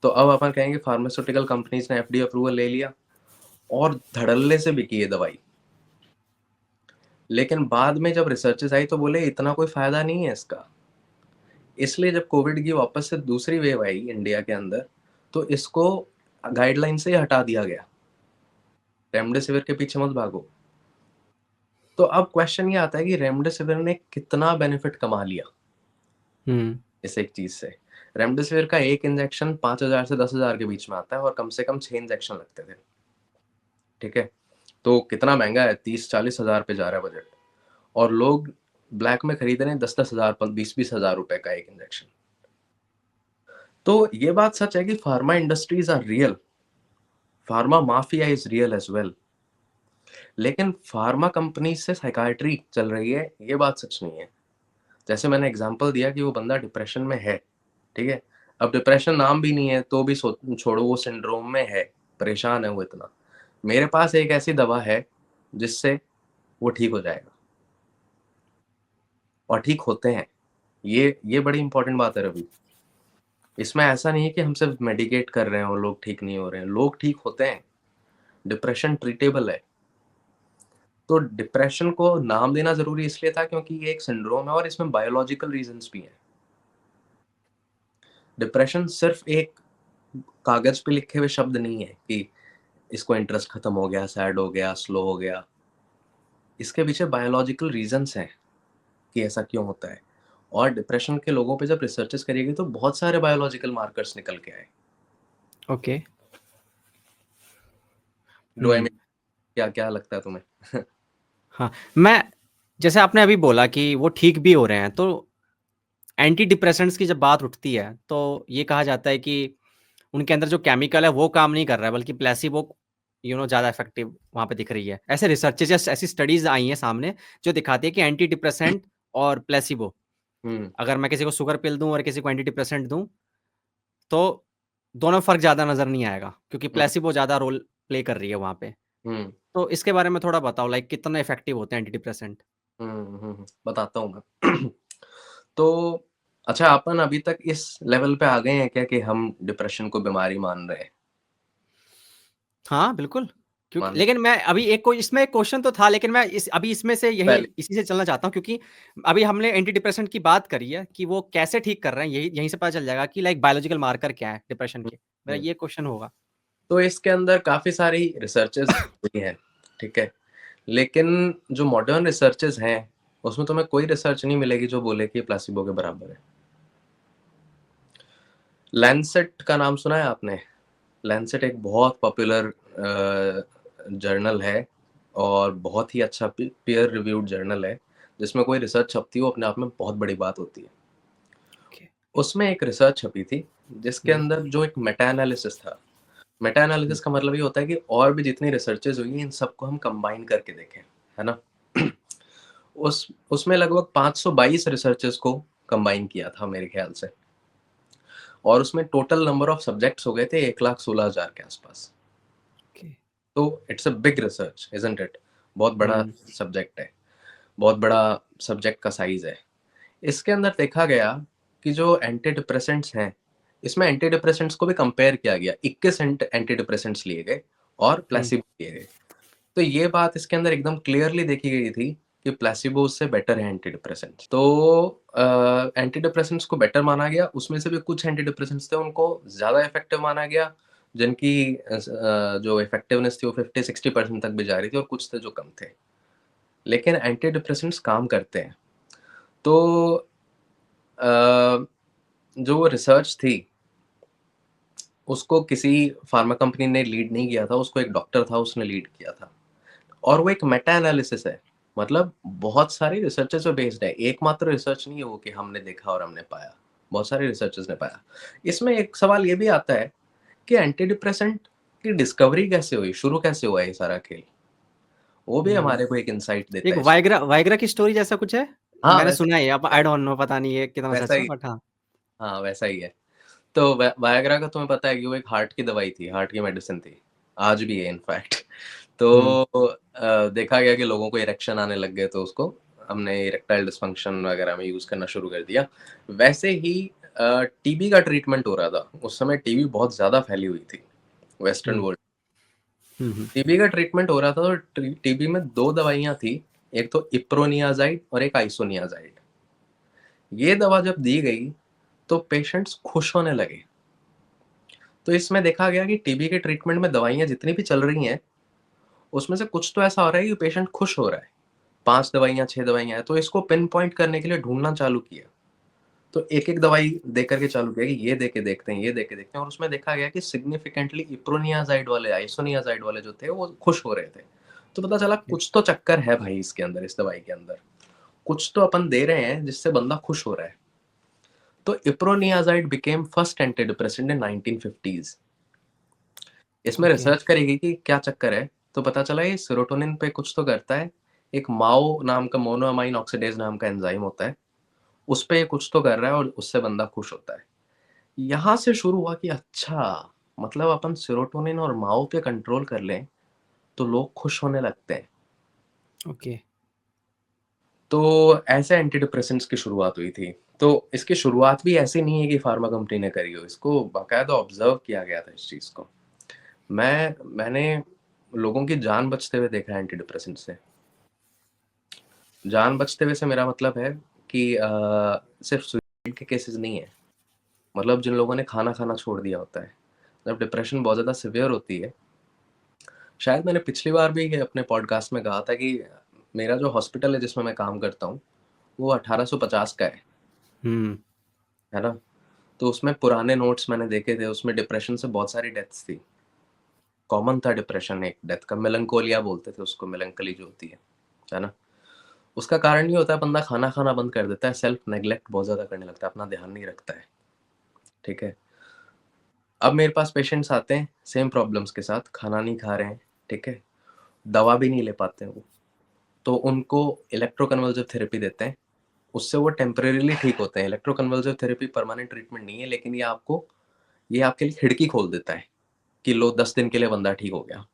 तो अब अपन कहेंगे फार्मास्यूटिकल कंपनीज ने एफडीए अप्रूवल ले लिया, और धड़ल्ले से बिकी ये दवाई। लेकिन बाद में जब रिसर्चेस आई, तो बोले इतना कोई फायदा नहीं है इसका। इसलिए जब कोविड की वापस से दूसरी वेव आई इंडिया के अंदर, तो इसको गाइडलाइन से ही हटा दिया गया, रेमडेसिविर के पीछे मत भागो। तो अब क्वेश्चन ये आता है कि रेमडेसिविर ने कितना बेनिफिट कमा लिया हुँ, इस एक चीज से। रेमडेसिविर का एक इंजेक्शन 5,000 से 10,000 के बीच में आता है, और कम से कम 6 इंजेक्शन लगते थे, ठीक है? तो कितना महंगा है, 30-40 हजार पे जा रहा है बजट, और लोग ब्लैक में खरीद रहे हैं 10-10 हजार, 20-20 हजार रुपए का एक इंजेक्शन। तो ये बात सच है कि pharma industries are real, pharma mafia is real as well. लेकिन फार्मा कंपनी से साइकाइट्री चल रही है, ये बात सच नहीं है। जैसे मैंने एग्जांपल दिया कि वो बंदा डिप्रेशन में है, ठीक है? अब डिप्रेशन नाम भी नहीं है, तो भी छोड़ो, वो सिंड्रोम में है, परेशान है वो इतना। मेरे पास एक ऐसी दवा है जिससे वो ठीक हो जाएगा, और ठीक होते हैं। ये बड़ी इंपॉर्टेंट बात है रवि। इसमें ऐसा नहीं है कि हम सिर्फ मेडिकेट कर रहे हैं और लोग ठीक नहीं हो रहे हैं, लोग ठीक होते हैं। डिप्रेशन ट्रीटेबल है। तो डिप्रेशन को नाम देना ज़रूरी इसलिए था क्योंकि ये एक सिंड्रोम है और इसमें बायोलॉजिकल रीज़न्स भी हैं। डिप्रेशन सिर्फ़ एक कागज़ पे लिखे हुए शब्द नहीं है कि इसको इंटरेस्ट खत्म हो गया, सैड हो गया, स्लो हो गया। इसके पीछे बायोलॉजिकल रीज़न्स हैं कि ऐसा क्यों होता है। और डिप्रेशन के लोगों पे जब रिसर्चेज़ करी गई तो बहुत सारे बायोलॉजिकल मार्कर्स निकल के आए। Okay. Do I hmm. Mean क्या-क्या लगता है तुम्हें? हाँ, मैं जैसे आपने अभी बोला कि वो ठीक भी हो रहे हैं, तो एंटी डिप्रेसेंट्स की जब बात उठती है, तो ये कहा जाता है कि उनके अंदर जो केमिकल है, वो काम नहीं कर रहा है, बल्कि प्लेसिबो ज़्यादा इफ़ेक्टिव वहाँ पे दिख रही है। ऐसे रिसर्चेज़ या ऐसी स्टडीज़ आई हैं सामने, जो दिखाती है कि एंटी डिप्रेसेंट और प्लेसिबो, हुँ, अगर मैं किसी को शुगर पिल दूँ और किसी को एंटी डिप्रेसेंट दूँ, तो दोनों में फ़र्क ज़्यादा नज़र नहीं आएगा, क्योंकि हुँ, प्लेसिबो ज़्यादा रोल प्ले कर रही है वहाँ पे। हुँ, तो इसके बारे में थोड़ा बताओ, लाइक कितने इफ़ेक्टिव होते हैं एंटी डिप्रेसेंट? हुँ। बताता हूँ मैं। तो अच्छा अपन अभी तक इस लेवल पे आ गए हैं क्या कि हम डिप्रेशन को बीमारी मान रहे हैं? हाँ, बिल्कुल। क्योंकि मान लेकिन मैं अभी एक कोई इसमें एक क्वेश्चन तो था, लेकिन मैं अभी इसमें से यही पहले इसी से चलना चाहता हूँ, क्योंकि अभी हमने एंटी डिप्रेसेंट की बात करी है कि वो कैसे ठीक कर रहे हैं, यही यहीं से पता चल जाएगा कि लाइक बायोलॉजिकल मार्कर क्या है डिप्रेशन हुँ, के। मेरा हुँ। ये क्वेश्चन होगा। तो इसके अंदर काफ़ी सारी रिसर्चेज़ हुई हैं, ठीक है? लेकिन जो मॉडर्न रिसर्चेज़ हैं, उसमें तुम्हें कोई रिसर्च नहीं मिलेगी जो बोले कि प्लेसिबो के बराबर है। लैंसेट का नाम सुना है आपने? लैंसेट एक बहुत पॉपुलर जर्नल है और बहुत ही अच्छा पीयर रिव्यूड जर्नल है, जिसमें कोई रिसर्च छपती हो अपने आप में बहुत बड़ी बात होती है। ओके। उसमें एक रिसर्च छपी थी, जिसके हुँ, अंदर जो एक मेटा एनालिसिस था। मेटा हुँ, एनालिसिस का मतलब ये होता है कि और भी जितनी रिसर्चेज़ हुई हैं, इन सबको हम कंबाइन करके देखें, है ना? उसमें लगभग 522 रिसर्चेज़ को कंबाइन किया था मेरे ख्याल से और उसमें टोटल नंबर ऑफ सब्जेक्ट्स हो गए थे 1,16,000 के आसपास। ओके। तो it's a big research isn't it? बहुत बड़ा हुँ, सब्जेक्ट है, बहुत बड़ा सब्जेक्ट का साइज़ है। इसके अंदर देखा गया कि जो एंटी डिप्रेसेंट्स हैं, इसमें एंटी डिप्रेसेंट्स को भी कंपेयर किया गया। 21 एंटी डिप्रेसेंट्स लिए गए और हुँ, प्लेसिबो लिए गए। तो ये बात इसके अंदर एकदम क्लियरली देखी गई थी कि प्लेसिबो उससे बेटर है एंटी डिप्रेसेंट्स। तो एंटी डिप्रेसेंट्स को बेटर माना गया, उसमें से भी कुछ एंटी डिप्रेसेंट्स थे उनको ज़्यादा इफेक्टिव माना गया, जिनकी जो इफेक्टिवनेस थी वो 50-60% तक भी जा रही थी और कुछ थे जो कम थे। लेकिन एंटी डिप्रेसेंट्स काम करते हैं। तो अ, जो रिसर्च थी, उसको किसी फार्मा कंपनी ने लीड नहीं किया था, उसको एक डॉक्टर था उसने लीड किया था। और वो एक मेटा एनालिसिस है, मतलब बहुत सारी रिसर्चेज़ पे बेस्ड है, एकमात्र रिसर्च नहीं है वो कि हमने देखा और हमने पाया, बहुत सारे रिसर्चर्स ने पाया। इसमें एक सवाल ये भी आता है कि एंटी डिप्रेसेंट की डिस्कवरी कैसे हुई, शुरू कैसे हुआ ये सारा खेल? वो भी हुँ। हमारे को एक इनसाइट देता एक है इसमें। वाइग्रा वाइग्रा की स्टोरी जैसा कुछ है? हाँ, मैंने वैसा सुना है, अब ही आई डोंट नो, पता नहीं ये कितना वैसा सच है, ही बट हाँ। हाँ, वैसा ही है। तो वायग्रा का तुम्हें पता है कि वो एक हार्ट की दवाई थी, हार्ट की मेडिसिन थी, आज भी है इनफैक्ट। हुँ, तो देखा गया कि लोगों को इरेक्शन आने लग गए तो उसको हमने इरेक्टाइल डिस्फंक्शन वगैरह में यूज़ करना शुरू कर दिया। वैसे ही टीबी का ट्रीटमेंट हो रहा था, उस समय टीबी बहुत ज़्यादा फैली हुई थी वेस्टर्न हुँ, वर्ल्ड। हुँ, हुँ। टीबी का ट्रीटमेंट हो रहा था तो टीबी में 2 दवाइयाँ थी, एक तो इप्रोनियाज़ाइड और एक आइसोनियाज़ाइड। ये दवा जब दी गई, तो पेशेंट्स खुश होने लगे। तो इसमें देखा गया कि टीबी के ट्रीटमेंट में दवाइयाँ जितनी भी चल रही हैं, उसमें से कुछ तो ऐसा हो रहा है कि पेशेंट खुश हो रहा है। 5 दवाइयाँ, 6 दवाइयाँ हैं, तो इसको पिन पॉइंट करने के लिए ढूँढना चालू किया। तो एक-एक दवाई दे करके चालू किया कि ये दे के देखते हैं, ये दे के देखते हैं और उसमें देखा गया कि सिग्निफिकेंटली इप्रोनियाज़ाइड वाले, आइसोनियाज़ाइड वाले जो थे, वो खुश हो रहे थे। तो पता चला ओके, कुछ तो चक्कर है भाई इसके अंदर, इस दवाई के अंदर। कुछ तो अपन दे रहे हैं जिससे बंदा खुश हो रहा है। तो इप्रोनियाज़ाइड बिकेम फर्स्ट एंटी डिप्रेसेंट इन 1950s। इसमें ओके, रिसर्च करी गई कि क्या चक्कर है, तो पता चला ये सेरोटोनिन पे कुछ तो करता है। एक माओ नाम का मोनोअमाइन ऑक्सीडेज़ नाम का एंजाइम होता है, उस पे ये कुछ तो कर रहा है और उससे बंदा खुश होता है। यहाँ से शुरू हुआ कि अच्छा, मतलब अपन सेरोटोनिन और माओ पे कंट्रोल कर लें, तो लोग खुश होने लगते हैं। ओके, तो ऐसे एंटी डिप्रेसेंट्स की शुरुआत हुई थी। तो इसकी शुरुआत भी ऐसी नहीं है कि फार्मा कंपनी ने करी हो, इसको बाकायदा ऑब्ज़र्व किया गया था इस चीज़ को। मैंने लोगों की जान बचते हुए देखा है एंटी डिप्रेसेंट से। जान बचते हुए से मेरा मतलब है कि सिर्फ़ सुसाइड के केसेज़ नहीं है, मतलब जिन लोगों ने खाना खाना छोड़ दिया होता है। जब डिप्रेशन बहुत ज़्यादा सीवियर होती है, शायद मैंने पिछली बार भी ये अपने पॉडकास्ट में कहा था कि मेरा जो हॉस्पिटल है जिसमें मैं काम करता हूँ, वो 1850 का है ना? तो उसमें पुराने नोट्स मैंने देखे थे, उसमें डिप्रेशन से बहुत सारी डेथ्स थी। कॉमन था डिप्रेशन एक डेथ का, मेलंकोलिया बोलते थे उसको, मेलंकोली जो होती है ना? उसका कारण ये होता है बंदा खाना खाना बंद कर देता है, सेल्फ नेग्लेक्ट बहुत ज़्यादा करने लगता है, अपना ध्यान नहीं रखता है, ठीक है? अब मेरे पास पेशेंट्स आते हैं सेम प्रॉब्लम्स के साथ, खाना नहीं खा रहे हैं, ठीक है? दवा भी नहीं ले पाते हैं वो, तो उनको इलेक्ट्रोकन्वल्सिव थेरेपी देते हैं, उससे वो टेम्परेरीली ठीक होते हैं। इलेक्ट्रोकन्वल्सिव थेरेपी परमानेंट ट्रीटमेंट नहीं है, लेकिन ये आपके लिए खिड़की खोल देता है कि लो 10 दिन के लिए बंदा ठीक हो गया।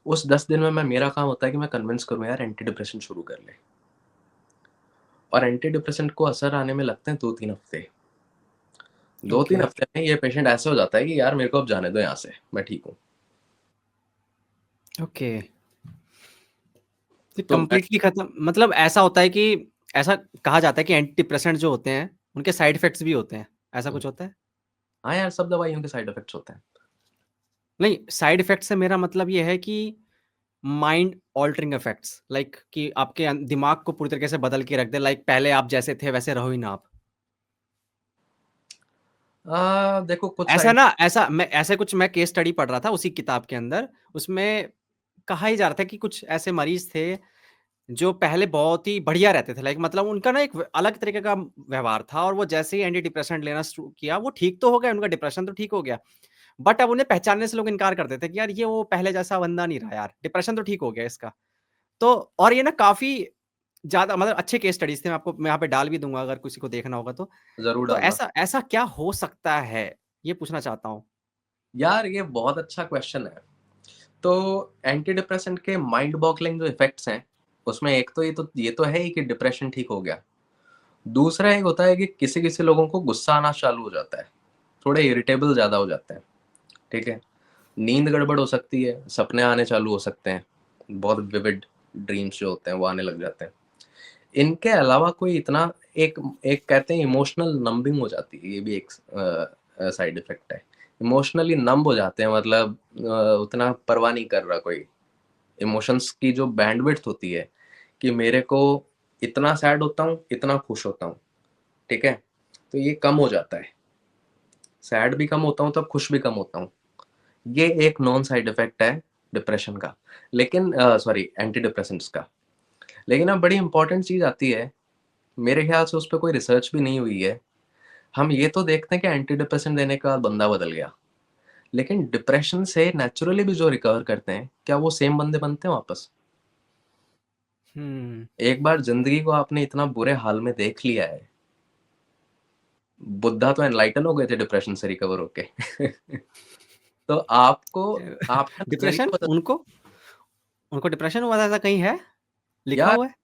उस 10 दिन में मेरा काम होता है कि मैं कन्विंस करूँ यार एंटी डिप्रेशन शुरू कर ले, और एंटी डिप्रेसेंट को असर आने में लगते हैं 2-3 हफ्ते। 2-3 ओके, हफ्ते में ये पेशेंट ऐसे हो जाता है कि यार मेरे को अब जाने दो यहाँ से, मैं ठीक हूँ। ओके। तो तो मैं कंप्लीटली खत्म, मतलब ऐसा होता है कि ऐसा कहा जाता है कि एंटी डिप्रेसेंट जो होते हैं, उनके साइड इफेक्ट्स भी होते हैं, ऐसा कुछ होता है? हाँ यार, सब दवाइयों के साइड इफेक्ट्स होते हैं। नहीं, साइड इफेक्ट से मेरा मतलब ये है कि माइंड ऑल्टरिंग इफेक्ट्स, लाइक कि आपके दिमाग को पूरी तरीके से बदल के रख दे, लाइक पहले आप जैसे थे वैसे रहो ही ना आप। देखो कुछ ऐसा साइड। ना, ऐसा मैं ऐसे कुछ मैं केस स्टडी पढ़ रहा था उसी किताब के अंदर, उसमें कहा ही जा रहा था कि कुछ ऐसे मरीज थे जो पहले बहुत ही बढ़िया रहते थे, लाइक मतलब उनका ना एक अलग तरीके का व्यवहार था, और वो जैसे ही एंटी डिप्रेसेंट लेना शुरू किया, वो ठीक तो हो गया, उनका डिप्रेशन तो ठीक हो गया, बट अब उन्हें पहचानने से लोग इनकार करते थे कि यार ये वो पहले जैसा बंदा नहीं रहा यार, डिप्रेशन तो ठीक हो गया इसका। तो और ये ना काफ़ी ज़्यादा मतलब अच्छे केस स्टडीज़ थे, मैं यहाँ पे डाल भी दूँगा अगर किसी को देखना होगा तो। ज़रूर तो डालना। ऐसा ऐसा क्या हो सकता है? ये पूछना चाहता हूँ। यार ये बहुत अच्छा क्वेश्चन है। तो एंटी डिप्रेसेंट के माइंड बॉगलिंग जो इफेक्ट्स हैं, उसमें एक तो ये तो है ही कि डिप्रेशन ठीक हो गया। दूसरा एक होता है कि किसी-किसी लोगों को गुस्सा आना चालू हो जाता है, थोड़े इरिटेबल ज़्यादा हो जाते हैं, ठीक है? नींद गड़बड़ हो सकती है, सपने आने चालू हो सकते हैं, बहुत विविड ड्रीम्स जो होते हैं वो आने लग जाते हैं। इनके अलावा कोई इतना एक एक कहते हैं इमोशनल नंबिंग हो जाती है, ये भी एक साइड इफेक्ट है। इमोशनली नंब हो जाते हैं, मतलब उतना परवाह नहीं कर रहा कोई। इमोशंस की जो बैंडविड्थ होती है कि मेरे को इतना सैड होता हूँ, इतना खुश होता हूँ, ठीक है? तो ये कम हो जाता है। सैड भी कम होता हूँ, तब खुश भी कम होता हूँ। ये एक नॉन साइड इफेक्ट है डिप्रेशन का, लेकिन सॉरी एंटी डिप्रेसेंट्स का। लेकिन अब बड़ी इंपॉर्टेंट चीज़ आती है, मेरे ख्याल से उस पे कोई रिसर्च भी नहीं हुई है। हम ये तो देखते हैं कि एंटी डिप्रेसेंट देने के बाद बंदा बदल गया, लेकिन डिप्रेशन से नेचुरली भी जो रिकवर करते हैं, क्या वो सेम बंदे बनते हैं वापस? हुँ। एक बार ज़िंदगी को आपने इतना बुरे हाल में देख लिया है, बुद्धा तो एनलाइटन हो गए थे डिप्रेशन से रिकवर होके। तो आपको आपका नज़रिया डिप्रेशन बदल। उनको उनको डिप्रेशन हुआ था, ऐसा कहीं है? लिखा यार हुआ है?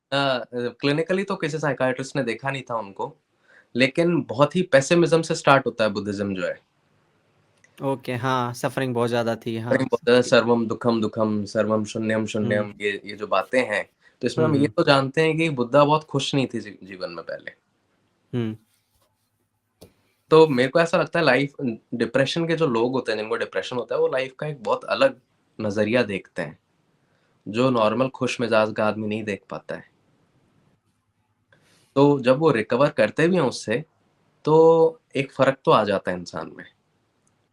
क्लिनिकली तो किसी साइकियाट्रिस्ट ने देखा नहीं था उनको, लेकिन बहुत ही पेसिमिज़्म से स्टार्ट होता है बुद्धिज़्म जो है। ओके, हाँ, सफ़रिंग बहुत ज़्यादा थी, कहीं हाँ। बोलता है सर्वम दुखम दुखम, सर्वम शून्यम हुँ, शून्यम, ये जो बातें हैं, तो इसमें हुँ, हम ये हुँ, तो जानते हैं कि बुद्धा बहुत खुश नहीं थी जीवन में पहले। हुँ, तो मेरे को ऐसा लगता है लाइफ डिप्रेशन के जो लोग होते हैं जिनको डिप्रेशन होता है वो लाइफ का एक बहुत अलग नज़रिया देखते हैं, जो नॉर्मल खुश मिजाज का आदमी नहीं देख पाता है। तो जब वो रिकवर करते भी हैं उससे, तो एक फ़र्क तो आ जाता है इंसान में।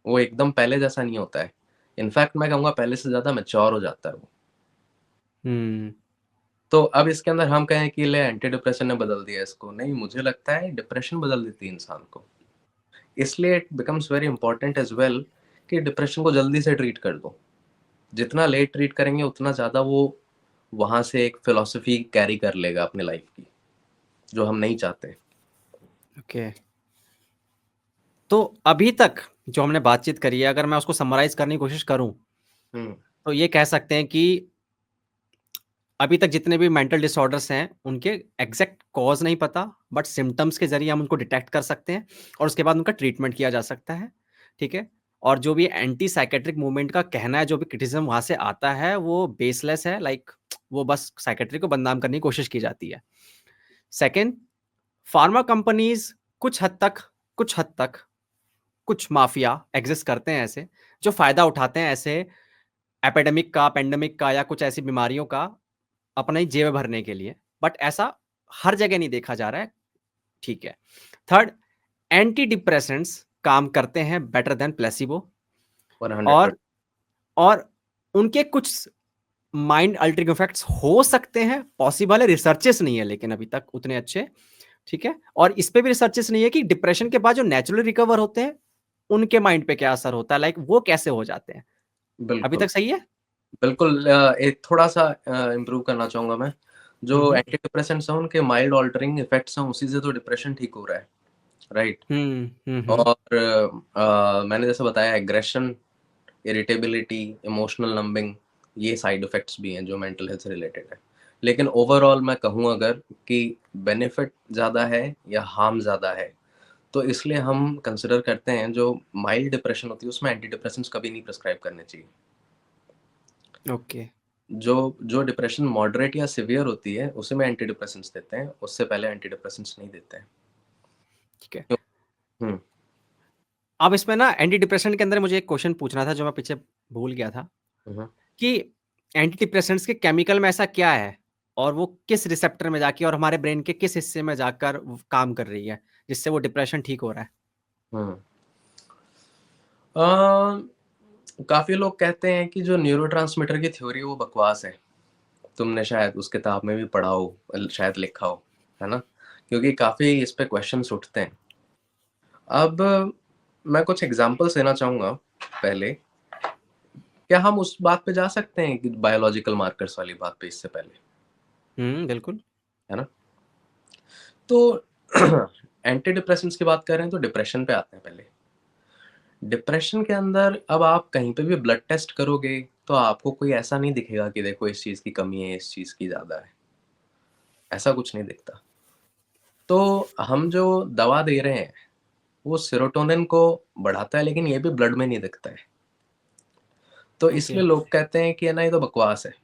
वो एकदम पहले जैसा नहीं होता है। इनफैक्ट मैं कहूँगा पहले से ज़्यादा मैच्योर हो जाता है वो। हुँ, तो अब इसके अंदर हम कहें कि ले एंटी डिप्रेशन ने बदल दिया इसको, नहीं मुझे लगता है डिप्रेशन बदल देती है इंसान को। इसलिए it becomes very important as well कि डिप्रेशन को जल्दी से ट्रीट कर दो। जितना लेट ट्रीट करेंगे उतना ज़्यादा वो वहाँ से एक फिलॉसफी कैरी कर लेगा अपनी लाइफ की, जो हम नहीं चाहते। ओके। तो अभी तक जो हमने बातचीत करी है, अगर मैं उसको समराइज़ करने की कोशिश करूँ, हुँ, तो ये कह सकते हैं कि अभी तक जितने भी मेंटल डिसऑर्डर्स हैं, उनके एग्ज़ैक्ट कॉज़ नहीं पता, बट सिम्पटम्स के ज़रिए हम उनको डिटेक्ट कर सकते हैं और उसके बाद उनका ट्रीटमेंट किया जा सकता है, ठीक है? और जो भी एंटी साइकेट्रिक मूवमेंट का कहना है, जो भी क्रिटिसिज्म वहाँ से आता है, वो बेसलेस है। लाइक वो बस साइकेट्री को बदनाम करने की कोशिश की जाती है। सेकंड, फार्मा कंपनीज कुछ हद तक कुछ माफिया एग्जिस्ट करते हैं ऐसे, जो फायदा उठाते हैं ऐसे एपिडेमिक का, पेंडेमिक का या कुछ ऐसी बीमारियों का अपनी जेब भरने के लिए। बट ऐसा हर जगह नहीं देखा जा रहा है। ठीक है। थर्ड, एंटी डिप्रेसेंट्स काम करते हैं बेटर देन प्लेसिबो, 100%। और और उनके कुछ माइंड अल्टरिंग इफेक्ट्स हो सकते हैं, पॉसिबल है, रिसर्चेस नहीं है लेकिन अभी तक उतने अच्छे। ठीक है। और इस पे भी रिसर्चेस नहीं है कि डिप्रेशन के बाद जो नेचुरली रिकवर होते हैं उनके माइंड पे क्या असर होता है, लाइक वो कैसे हो जाते हैं। अभी बिल्कुल, तक सही है। बिल्कुल। एक थोड़ा-सा इम्प्रूव करना चाहूँगा मैं। जो हम्म एंटी डिप्रेसेंट्स हैं उनके माइल्ड ऑल्टरिंग इफ़ेक्ट्स हैं, उसी से तो डिप्रेशन ठीक हो रहा है, राइट? हम्म हम्म हम्म और मैंने जैसे बताया एग्रेशन, इरिटेबिलिटी, इमोशनल नंबिंग, ये साइड इफ़ेक्ट्स भी हैं जो मेंटल हेल्थ से रिलेटेड है। लेकिन ओवरऑल मैं कहूँ अगर कि बेनिफिट ज़्यादा है या हार्म ज़्यादा है, तो इसलिए हम कंसिडर करते हैं जो माइल्ड डिप्रेशन होती है उसमें एंटी डिप्रेसेंट्स कभी नहीं प्रिस्क्राइब करने चाहिए। ओके। जो जो डिप्रेशन मॉडरेट या सीवियर होती है, उसे में एंटी डिप्रेसेंट्स देते हैं, उससे पहले एंटी डिप्रेसेंट्स नहीं देते हैं। ठीक है। क्यों? हुँ, अब इसमें ना एंटी डिप्रेशन के अंदर मुझे एक क्वेश्चन पूछना था जो मैं पीछे भूल गया था, हुँ, हुँ। कि एंटी डिप्रेसेंट्स के केमिकल में ऐसा क्या है और वो किस रिसेप्टर में जाके और हमारे ब्रेन के किस हिस्से में जाकर काम कर रही है जिससे वो डिप्रेशन ठीक हो रहा है। हुँ। अ, काफ़ी लोग कहते हैं कि जो न्यूरोट्रांसमीटर की थ्योरी है वो बकवास है। तुमने शायद उस किताब में भी पढ़ा हो, शायद लिखा हो, है ना? क्योंकि काफ़ी इस पे क्वेश्चन्स उठते हैं। अब मैं कुछ एग्ज़ाम्पल्स देना चाहूँगा पहले। क्या हम उस बात पे जा सकते हैं कि बायोलॉजिकल मार्कर्स वाली बात पे इससे पहले, बिल्कुल। है ना? तो एंटी डिप्रेसेंट्स की बात कर रहे हैं तो डिप्रेशन पे आते हैं पहले। डिप्रेशन के अंदर अब आप कहीं पे भी ब्लड टेस्ट करोगे तो आपको कोई ऐसा नहीं दिखेगा कि देखो इस चीज़ की कमी है, इस चीज़ की ज़्यादा है, ऐसा कुछ नहीं दिखता। तो हम जो दवा दे रहे हैं वो सेरोटोनिन को बढ़ाता है लेकिन ये भी ब्लड में नहीं दिखता है। तो ओके। इसलिए लोग कहते हैं कि है ना ये तो बकवास है,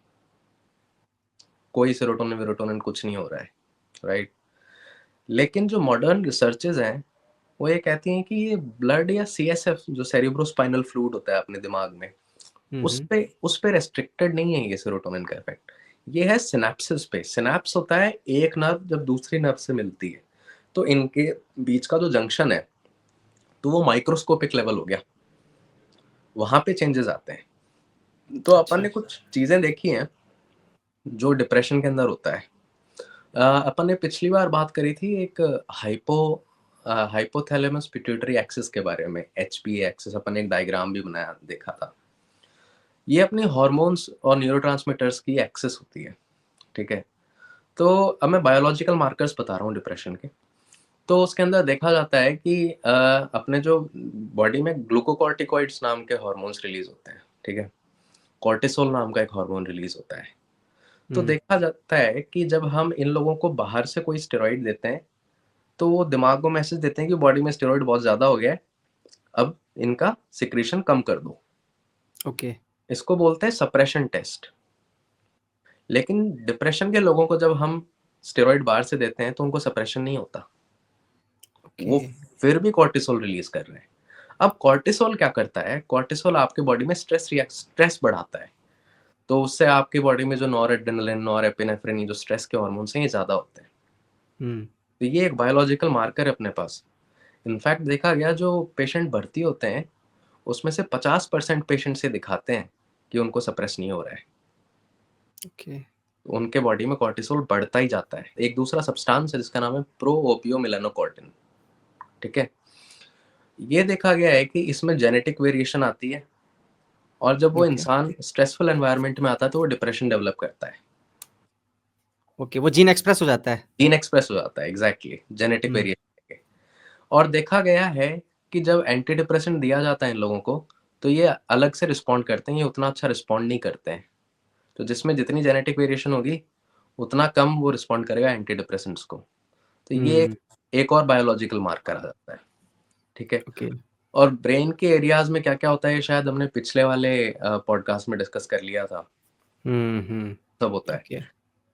कोई सेरोटोनिन-वेरोटोनिन कुछ नहीं हो रहा है, राइट? लेकिन जो मॉडर्न रिसर्चेज़ हैं वो ये कहती हैं कि ये ब्लड या सीएसएफ जो सेरेब्रोस्पाइनल फ्लूइड होता है अपने दिमाग में, हम्म उस पे रेस्ट्रिक्टेड नहीं है ये सेरोटोनिन का इफ़ेक्ट। ये है सिनैप्सेस पे। सिनैप्स होता है एक नर्व जब दूसरी नर्व से मिलती है, तो इनके बीच का जो जंक्शन है, तो वो माइक्रोस्कोपिक लेवल हो गया, वहाँ पे चेंजेज़ आते हैं। तो अपन अच्छा। ने कुछ चीज़ें देखी हैं, जो डिप्रेशन के अंदर होता है। अपन ने पिछली बार बात करी थी एक हाइपोथैलेमस पिट्यूटरी एक्सिस के बारे में, एचपीए एक्सिस, अपन ने एक डायग्राम भी बनाया देखा था। ये अपनी हॉर्मोन्स और न्यूरोट्रांसमीटर्स की एक्सेस होती है, ठीक है? तो अब मैं बायोलॉजिकल मार्कर्स बता रहा हूँ डिप्रेशन के। तो उसके अंदर देखा जाता है कि अपने जो बॉडी में ग्लूकोकॉर्टिकॉइड्स नाम के हॉर्मोन्स रिलीज़ होते हैं, ठीक है? कॉर्टिसोल नाम का एक हार्मोन रिलीज़ होता है। तो हम्म देखा जाता है कि जब हम इन लोगों को बाहर से कोई स्टेरॉइड देते हैं, तो वो दिमाग को मैसेज देते हैं कि बॉडी में स्टेरॉइड बहुत ज़्यादा हो गया है, अब इनका सिक्रीशन कम कर दो। ओके। इसको बोलते हैं सप्रेशन टेस्ट। लेकिन डिप्रेशन के लोगों को जब हम स्टेरॉइड बाहर से देते हैं तो उनको सप्रेशन नहीं होता। ओके। वो फिर भी कॉर्टिसोल रिलीज़ कर रहे हैं। अब कॉर्टिसोल क्या करता है? कॉर्टिसोल आपके बॉडी में स्ट्रेस बढ़ाता है। तो उससे आपकी बॉडी में जो नॉरएड्रेनालिन, नॉरएपिनेफ्रिन, ये जो स्ट्रेस के हार्मोन्स हैं ये ज़्यादा होते हैं। हम्म तो ये एक बायोलॉजिकल मार्कर है अपने पास। इनफैक्ट देखा गया जो पेशेंट भर्ती होते हैं, उसमें से 50% पेशेंट्स ये दिखाते हैं कि उनको सप्रेस नहीं हो रहा है। ओके। उनके बॉडी में कॉर्टिसोल बढ़ता ही जाता है। एक दूसरा सब्सटेंस है जिसका नाम है प्रो-ओपियोमेलानोकॉर्टिन, ठीक है? ये देखा गया है कि इसमें जेनेटिक वेरिएशन आती है और जब वो ओके। इंसान स्ट्रेसफुल एनवायरनमेंट में आता है तो वो डिप्रेशन डेवलप करता है। ओके, वो जीन एक्सप्रेस हो जाता है। जीन एक्सप्रेस हो जाता है, एग्ज़ैक्टली जेनेटिक हम्म वेरिएशन। और देखा गया है कि जब एंटी डिप्रेसेंट दिया जाता है इन लोगों को, तो ये अलग से रिस्पॉन्ड करते हैं, ये उतना अच्छा रिस्पॉन्ड नहीं करते हैं। तो जिसमें जितनी जेनेटिक वेरिएशन होगी, उतना कम वो रिस्पॉन्ड करेगा एंटी डिप्रेसेंट्स को। तो ये हम्म एक और बायोलॉजिकल मार्कर आ जाता है, ठीक है? ओके। और ब्रेन के एरियाज में क्या क्या होता है, ये शायद हमने पिछले वाले पॉडकास्ट में डिस्कस कर लिया था। सब होता है। ओके।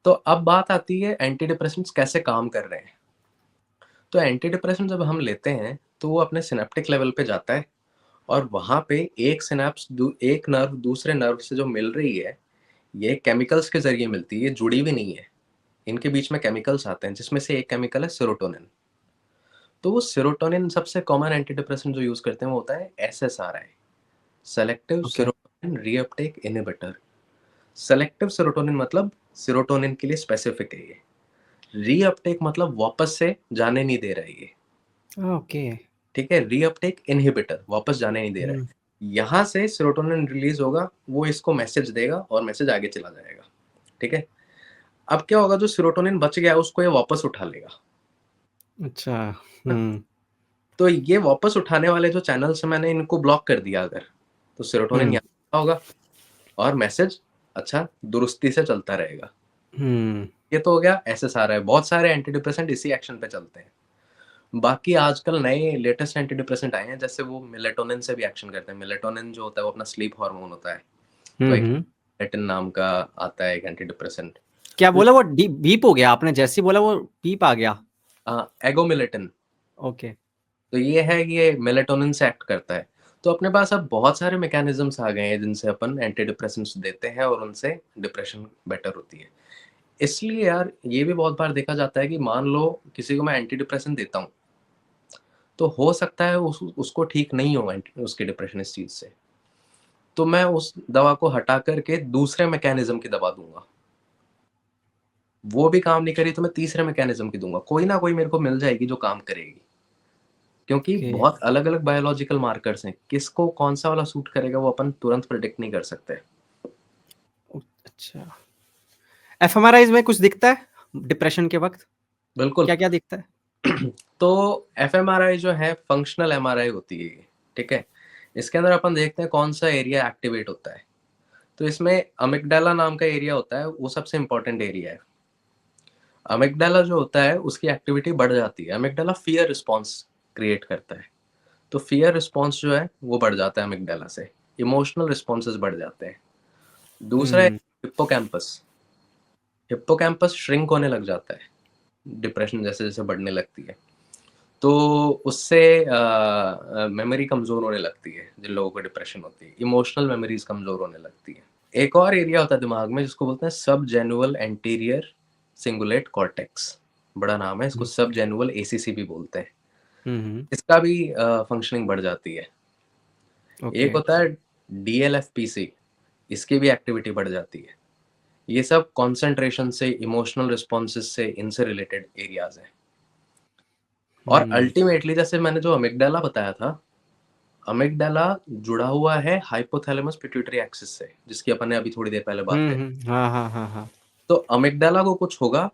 तो अब बात आती है एंटी डिप्रेसेंट्स कैसे काम कर रहे हैं। तो एंटी डिप्रेसेंट जब हम लेते हैं तो वो अपने सिनेप्टिक लेवल पे जाता है, और वहां पे एक सिनेप्स एक नर्व दूसरे नर्व से जो मिल रही है, ये केमिकल्स के जरिए मिलती है, ये जुड़ी भी नहीं है। इनके बीच में केमिकल्स आते हैं, जिसमें से एक केमिकल है सेरोटोनिन। तो वो सेरोटोनिन सबसे कॉमन एंटी डिप्रेसेंट जो यूज करते हैं वो होता है SSRI, selective okay. Serotonin reuptake inhibitor. Selective serotonin मतलब सेरोटोनिन के लिए स्पेसिफिक है ये। रीअपटेक मतलब वापस से जाने नहीं दे रहा है ये। ओके। ठीक है, रीअपटेक इनहिबिटर वापस जाने नहीं दे रहा है। यहाँ से सेरोटोनिन रिलीज होगा, वो इसको मैसेज देगा और मैसेज आगे चला जाएगा। ठीक है, अब क्या होगा, जो सेरोटोनिन बच गया उसको ये वापस उठा लेगा। अच्छा। तो ये वापस उठाने वाले जो चैनल्स हैं, मैंने इनको ब्लॉक कर दिया अगर, तो सेरोटोनिन यहाँ होगा और मैसेज अच्छा दुरुस्ती से चलता रहेगा। ये तो हो गया SSRI। बहुत सारे एंटी डिप्रेसेंट इसी एक्शन पे चलते हैं। बाकी आजकल नए लेटेस्ट एंटी डिप्रेसेंट आए हैं, जैसे वो मेलेटोनिन से भी एक्शन करते हैं। मेलेटोनिन जो होता है वो अपना स्लीप हार्मोन होता है। तो एक मेलेटोनिन नाम का आता है एक एंटी डिप्रेसेंट। क्या बोला वो? बीप हो गया आपने, जैसे ही बोला वो बीप आ गया। एगोमेलेटिन। ओके। तो ये है, ये मेलेटोनिन से एक्ट करता है। तो अपने पास अब बहुत सारे मैकेनिज्म्स आ गए हैं जिनसे अपन एंटी डिप्रेसेंट्स देते हैं और उनसे डिप्रेशन बेटर होती है। इसलिए यार ये भी बहुत बार देखा जाता है कि मान लो किसी को मैं एंटी डिप्रेशन देता हूँ, तो हो सकता है उसको ठीक नहीं हो उसकी डिप्रेशन इस चीज से, तो मैं उस दवा को हटा करके दूसरे मैकेनिज्म की दवा दूंगा। वो भी काम नहीं करी तो मैं तीसरे मैकेनिज्म की दूंगा, कोई ना कोई मेरे को मिल जाएगी जो काम करेगी। क्योंकि ओके। बहुत अलग अलग बायोलॉजिकल मार्कर्स हैं, किसको कौन सा वाला सूट करेगा वो अपन तुरंत प्रिडिक्ट नहीं कर सकते। अच्छा। एफएमआरआई में कुछ दिखता है डिप्रेशन के वक्त? बिल्कुल। क्या क्या दिखता है? तो FMRI जो है फंक्शनल MRI होती है ये। ठीक है, इसके अंदर अपन देखते हैं कौन सा एरिया एक्टिवेट होता है। तो इसमें अमिगडाला नाम का एरिया होता है, वो सबसे इंपॉर्टेंट एरिया है। अमिगडाला जो होता है उसकी एक्टिविटी बढ़ जाती है। अमिगडाला फियर रिस्पॉन्स क्रिएट करता है, तो फियर रिस्पॉन्स जो है वो बढ़ जाता है अमिगडाला से। इमोशनल रिस्पॉन्सेज बढ़ जाते हैं। दूसरा है हिप्पोकैम्पस। हिप्पोकैम्पस श्रिंक होने लग जाता है डिप्रेशन जैसे जैसे बढ़ने लगती है। तो उससे मेमोरी कमजोर होने लगती है। जिन लोगों को डिप्रेशन होती है, इमोशनल मेमोरीज कमजोर होने लगती है। एक और एरिया होता है दिमाग में जिसको बोलते हैं सब जेनुअल एंटीरियर सिंगुलेट कॉर्टेक्स। बड़ा नाम है, इसको सब जेनुअल ACC भी बोलते हैं। इसका भी फंक्शनिंग बढ़ जाती है। एक ओके। होता है DLFPC, इसकी भी एक्टिविटी बढ़ जाती है। ये सब कंसंट्रेशन से, इमोशनल रिस्पॉन्सेस से, इनसे रिलेटेड एरियाज हैं। और अल्टीमेटली जैसे मैंने जो अमिगडाला बताया था, अमिगडाला जुड़ा हुआ है हाइपोथैलेमस पिट्यूटरी एक्सिस से, जिसकी अपन ने अभी थोड़ी देर पहले बात करी। हाँ हाँ हाँ हाँ। तो अमिगडाला को कुछ होगा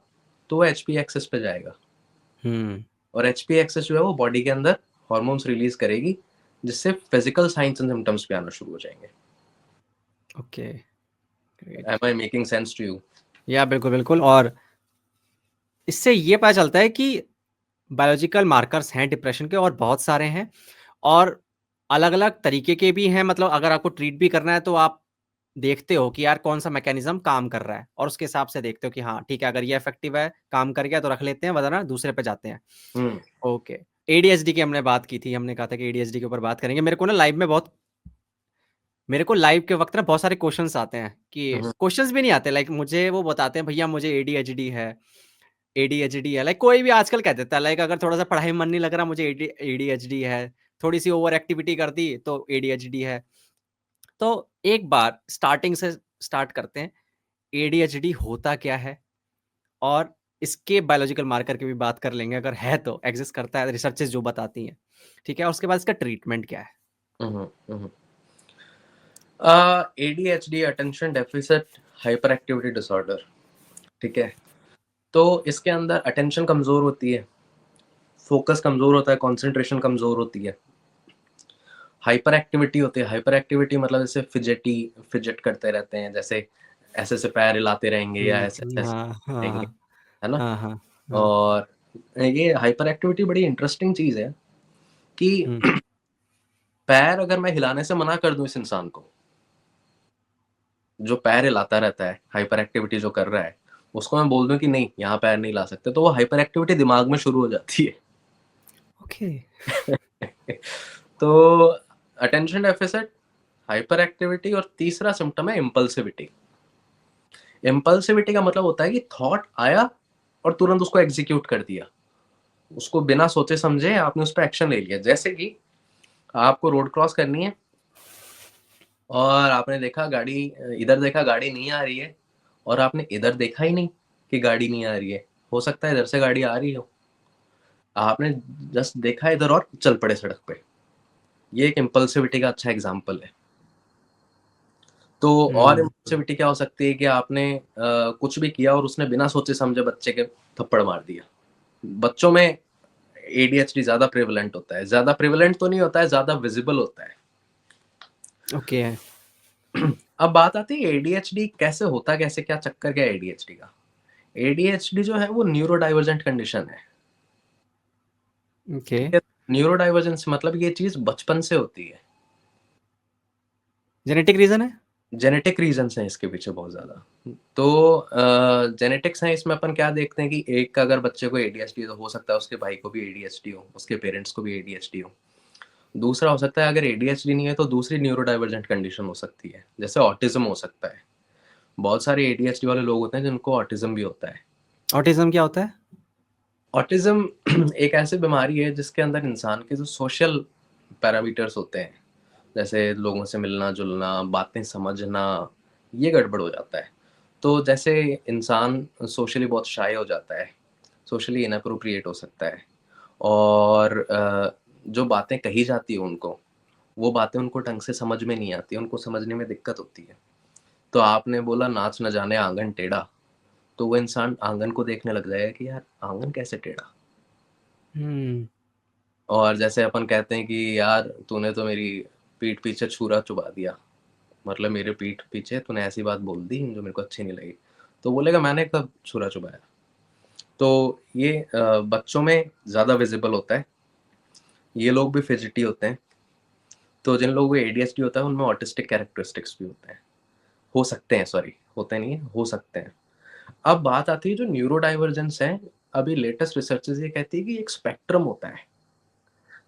तो वो HP एक्सिस पे जाएगा, और HP एक्सिस जो है वो बॉडी के अंदर हॉर्मोन्स रिलीज करेगी, जिससे फिजिकल साइंस एंड सिम्टम्स भी आना शुरू हो जाएंगे। Okay. Am I making sense to you? Yeah बिल्कुल बिल्कुल। और इससे ये पता चलता है कि बायोलॉजिकल मार्कर्स हैं डिप्रेशन के, और बहुत सारे हैं, और अलग अलग तरीके के भी हैं। मतलब अगर आपको ट्रीट भी करना है तो आप देखते हो कि यार कौन सा मैकेनिज्म काम कर रहा है, और उसके हिसाब से देखते हो कि हाँ ठीक है, अगर ये इफेक्टिव है, काम कर गया तो रख लेते हैं, वरना दूसरे पे जाते हैं। ओके। ADHD की हमने बात की थी, हमने कहा था कि ADHD के ऊपर बात करेंगे। मेरे को लाइव के वक्त ना बहुत सारे क्वेश्चंस आते हैं, कि क्वेश्चंस भी नहीं आते, लाइक मुझे वो बताते हैं भैया मुझे ADHD है, ADHD है। लाइक कोई भी आजकल कह देता है, लाइक अगर थोड़ा सा पढ़ाई में मन नहीं लग रहा, मुझे ADHD है। थोड़ी सी ओवर एक्टिविटी कर दी तो ADHD है। तो एक बार स्टार्टिंग से स्टार्ट करते हैं, ADHD होता क्या है, और इसके बायोलॉजिकल मार्कर की भी बात कर लेंगे, अगर है तो एग्जिस्ट करता है, रिसर्चेस जो बताती हैं। ठीक है, और उसके बाद इसका ट्रीटमेंट क्या है? ADHD attention deficit hyper activity disorder. ठीक है, तो इसके अंदर अटेंशन कमजोर होती है, फोकस कमजोर होता है, कंसंट्रेशन कमजोर होती है, हाइपर एक्टिविटी होती है। हाइपर एक्टिविटी मतलब जैसे फिजेट करते रहते हैं, जैसे ऐसे से पैर हिलाते रहेंगे या ऐसे ऐसे हाँ रहेंगे, हाँ है ना। हाँ हाँ हाँ। और ये हाइपर एक्टिविटी बड़ी इंटरेस्टिंग चीज है कि पैर अगर मैं हिलाने से मना कर दूँ इस इंसान को, जो पैर हिलाता रहता है, हाइपर एक्टिविटी जो कर रहा है, उसको मैं बोल दूँ कि नहीं, यहाँ पैर नहीं ला सकते, तो वो हाइपर एक्टिविटी दिमाग में शुरू हो जाती है। ओके। तो अटेंशन डेफिसिट, हाइपर एक्टिविटी और तीसरा सिम्पटम है इम्पल्सिविटी। इम्पल्सिविटी का मतलब होता है कि थॉट आया और तुरंत उसको एग्जीक्यूट कर दिया। उसको बिना सोचे समझे आपने उस पे एक्शन ले लिया। जैसे कि आपको रोड क्रॉस करनी है और आपने देखा गाड़ी इधर देखा गाड़ी नहीं आ रही है और आपने इधर देखा ही नहीं कि गाड़ी नहीं आ रही है। हो सकता है इधर से गाड़ी आ रही हो। आपने जस्ट देखा इधर और चल पड़े सड़क पे। ये एक इम्पल्सिविटी का अच्छा एग्जाम्पल है। तो और हुँ। इम्पल्सिविटी क्या हो सकती है कि आपने कुछ भी किया और उसने बिना सोचे समझे बच्चे के थप्पड़ मार दिया। बच्चों में एडीएचडी ज़्यादा प्रेवलेंट होता है। ज़्यादा प्रेवलेंट तो नहीं होता है, ज़्यादा विजिबल होता है। ओके। अब बात आती है एडीएचडी कैसे होता, कैसे, क्या चक्कर क्या है एडीएचडी का? एडीएचडी जो है वो न्यूरो डाइवर्जेंट कंडीशन है। ओके। ठीक है? न्यूरो डाइवर्जेंस मतलब ये चीज़ बचपन से होती है। जेनेटिक रीज़न है? जेनेटिक रीजंस हैं इसके पीछे बहुत ज़्यादा। तो जेनेटिक्स हैं इसमें अपन क्या देखते हैं कि एक अगर बच्चे को एडीएचडी है तो हो सकता है उसके भाई को भी एडीएचडी हो, उसके पेरेंट्स को भी एडीएचडी हो। दूसरा हो सकता है अगर एडीएचडी नहीं है तो दूसरी न्यूरो डाइवर्जेंट कंडीशन हो सकती है, जैसे ऑटिज़्म हो सकता है। बहुत सारे एडीएचडी वाले लोग होते हैं जिनको ऑटिज़्म भी होता है। ऑटिज़्म क्या होता है? ऑटिज़्म एक ऐसी बीमारी है जिसके अंदर इंसान के जो सोशल पैरामीटर्स होते हैं, जैसे लोगों से मिलना-जुलना, बातें समझना, ये गड़बड़ हो जाता है। तो जैसे इंसान सोशली बहुत शाय हो जाता है, सोशली इनएप्रोप्रिएट हो सकता है और जो बातें कही जाती हैं उनको, वो बातें उनको ढंग से समझ में नहीं आती, उनको समझने में दिक्कत होती है। तो आपने बोला नाच न जाने आंगन टेढ़ा, तो वो इंसान आंगन को देखने लग जाएगा कि यार आंगन कैसे टेढ़ा? हुँ। और जैसे अपन कहते हैं कि यार तूने तो मेरी पीठ पीछे छुरा चुबा दिया, मतलब मेरे पीठ पीछे तूने ऐसी बात बोल दी जो मेरे को अच्छी नहीं लगी। तो बोलेगा मैंने कब छुरा चुबाया? तो ये बच्चों में ज़्यादा विज़िबल होता है। ये लोग भी फिज़िटी होते हैं। तो जिन लोगों को एडीएचडी होता है उनमें ऑटिस्टिक कैरेक्टरिस्टिक्स भी होते हैं। हो सकते हैं, सॉरी, होते नहीं हैं, हो सकते हैं। अब बात आती है जो न्यूरो डाइवर्जेंस है, अभी लेटेस्ट रिसर्चेज़ ये कहती है कि एक स्पेक्ट्रम होता है।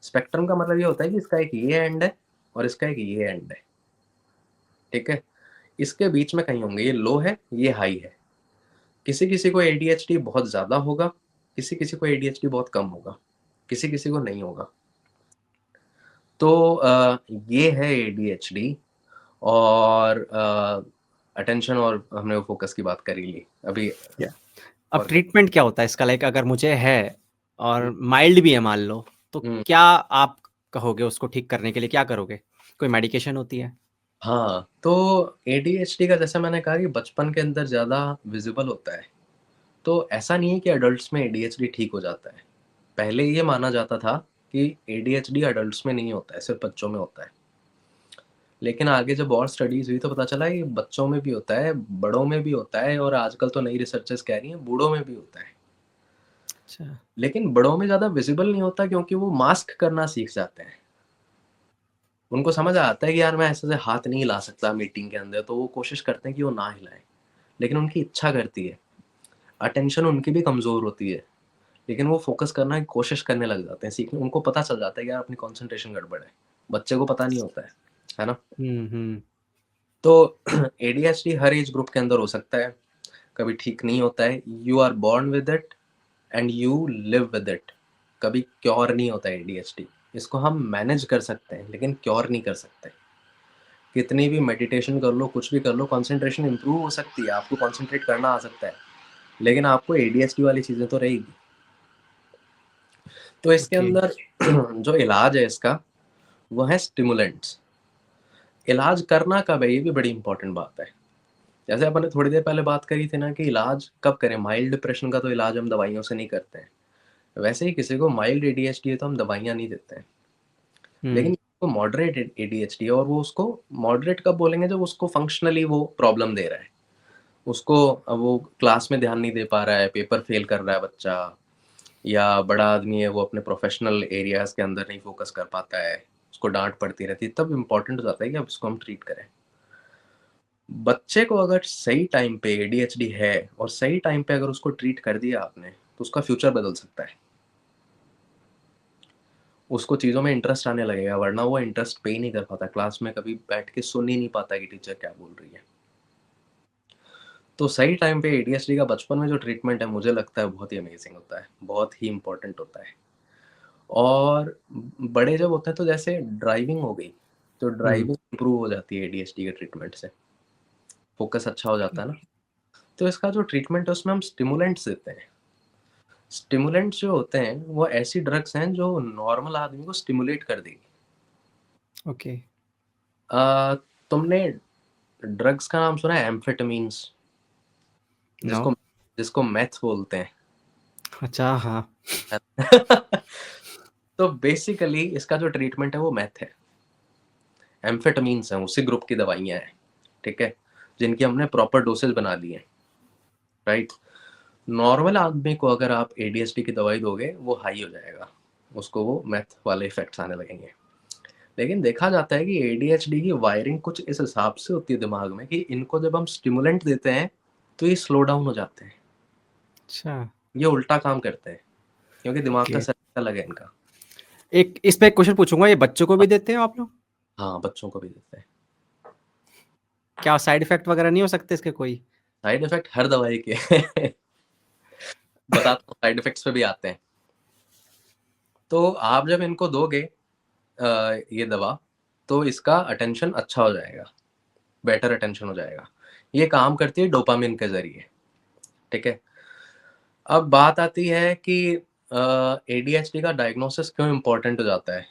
स्पेक्ट्रम का मतलब ये होता है कि इसका एक ये एंड है और इसका एक ये एंड है, ठीक है? इसके बीच में कहीं होंगे, ये लो है, ये हाई है। किसी-किसी को एडीएचडी बहुत ज़्यादा होगा, किसी-किसी को एडीएचडी बहुत कम होगा, किसी-किसी को नहीं होगा। तो ये है एडीएचडी और अटेंशन और हमने वो फ़ोकस की बात कर ही ली। अभी या अब और क्या? ट्रीटमेंट क्या होता है इसका? लाइक अगर मुझे है और माइल्ड भी है मान लो, तो हुँ। क्या आप कहोगे उसको ठीक करने के लिए क्या करोगे? कोई मेडिकेशन होती है? हाँ, तो एडीएचडी का जैसा मैंने कहा कि बचपन के अंदर ज़्यादा विज़िबल होता है। तो ऐसा नहीं है कि एडल्ट्स में एडीएचडी ठीक हो जाता है। पहले ये माना जाता था कि एडीएचडी एडल्ट्स में नहीं होता है, सिर्फ़ बच्चों में होता है। लेकिन आगे जब और स्टडीज़ हुई तो पता चला ये बच्चों में भी होता है, बड़ों में भी होता है और आजकल तो नई रिसर्चेज़ कह रही हैं बूढ़ों में भी होता है। अच्छा। लेकिन बड़ों में ज़्यादा विज़िबल नहीं होता क्योंकि वो मास्क करना सीख जाते हैं। उनको समझ आता है कि यार मैं ऐसे से हाथ नहीं हिला सकता मीटिंग के अंदर, तो वो कोशिश करते हैं कि वो ना हिलाएँ। लेकिन उनकी इच्छा करती है। अटेंशन उनकी भी कमज़ोर होती है, लेकिन वो फ़ोकस करना की कोशिश करने लग जाते हैं, सीखने उनको पता चल जाता है कि यार अपनी कंसंट्रेशन गड़बड़ है। बच्चे को पता नहीं होता है ना? हुँ, हुँ। तो एडीएचडी हर एज ग्रुप के अंदर हो सकता है, कभी ठीक नहीं होता है। You are born with it and you live with it. कभी क्योर नहीं होता है एडीएचडी। इसको हम मैनेज कर सकते हैं, लेकिन क्योर नहीं कर सकते। कितनी भी मेडिटेशन कर लो, कुछ भी कर लो, कंसंट्रेशन इम्प्रूव हो सकती है, आपको कंसंट्रेट करना आ सकता है, लेकिन आपको एडीएचडी वाली चीज़ें तो रहेगी। तो इसके ओके। अंदर जो इलाज है इसका, वो है स्टिमुलेंट्स। इलाज करना कब है, ये भी बड़ी इंपॉर्टेंट बात है। जैसे अपन ने थोड़ी देर पहले बात करी थी ना कि इलाज कब करें, माइल्ड डिप्रेशन का तो इलाज हम दवाइयों से नहीं करते हैं। वैसे ही किसी को माइल्ड एडीएचडी है तो हम दवाइयाँ नहीं देते हैं। हुँ। लेकिन तो मॉडरेट एडीएचडी है और वो उसको मॉडरेट कब बोलेंगे जब उसको फंक्शनली वो प्रॉब्लम दे रहा है। उसको वो क्लास में ध्यान नहीं दे पा रहा है, पेपर फेल कर रहा है बच्चा या बड़ा आदमी है वो अपने प्रोफ़ेशनल एरियाज़ के अंदर नहीं फ़ोकस कर पाता है, उसको डाँट पड़ती रहती है, तब इम्पोर्टेंट हो जाता है कि अब इसको हम ट्रीट करें। बच्चे को अगर सही टाइम पे एडीएचडी है और सही टाइम पे अगर उसको ट्रीट कर दिया आपने, तो उसका फ्यूचर बदल सकता है। उसको चीज़ों में इंटरेस्ट आने लगेगा, वरना वो इंटरेस्ट पे ही नहीं कर पाता, क्लास में कभी बैठ के सुन ही नहीं पाता कि टीचर क्या बोल रही है। तो सही टाइम पे एडीएचडी का बचपन में जो ट्रीटमेंट है, मुझे लगता है बहुत ही अमेज़िंग होता है, बहुत ही इम्पोर्टेंट होता है। और बड़े जब होते हैं तो जैसे ड्राइविंग हो गई, तो हुँ, ड्राइविंग इम्प्रूव हो जाती है एडीएचडी के ट्रीटमेंट से, फ़ोकस अच्छा हो जाता है ना। तो इसका जो ट्रीटमेंट है उसमें हम स्टिमुलेंट्स देते हैं। स्टिमुलेंट्स जो होते हैं वो ऐसी ड्रग्स हैं जो नॉर्मल आदमी को स्टिमुलेट कर देगी। ओके। अ, तुमने ड्रग्स का नाम सुना है एम्फेटामिन्स? नो। जिसको जिसको मेथ बोलते हैं। अच्छा, हाँ। तो बेसिकली इसका जो ट्रीटमेंट है वो मेथ है। एम्फेटामिन्स हैं, उसी ग्रुप की दवाइयाँ हैं, ठीक है? जिनकी हमने प्रॉपर डोसेज बना ली है, राइट? नॉर्मल आदमी को अगर आप एडीएचडी की दवाई दोगे, वो हाई हो जाएगा, उसको वो मेथ वाले इफ़ेक्ट्स आने लगेंगे। लेकिन देखा जाता है कि एडीएचडी की वायरिंग कुछ इस हिसाब से होती है दिमाग में कि इनको जब हम स्टिमुलेंट देते हैं, तो ये स्लो डाउन हो जाते हैं। अच्छा, ये उल्टा काम करते हैं, क्योंकि दिमाग का ओके। सर्किल अलग है इनका। एक इस पे एक क्वेश्चन पूछूँगा, ये बच्चों को भी देते हो आप लोग? हाँ, बच्चों को भी देते हैं। क्या साइड इफ़ेक्ट वगैरह नहीं हो सकते इसके कोई? साइड इफ़ेक्ट हर दवाई के हैं। बताता हूँ, साइड इफ़ेक्ट्स पे भी आते हैं। तो आप जब इनको दोगे ये दवा, तो इसका अटेंशन अच्छा हो जाएगा, बेटर अटेंशन हो जाएगा। ये काम करती है डोपामाइन के ज़रिए, ठीक है? अब बात आती है कि एडीएचडी का डायग्नोसिस क्यों इम्पोर्टेंट हो जाता है?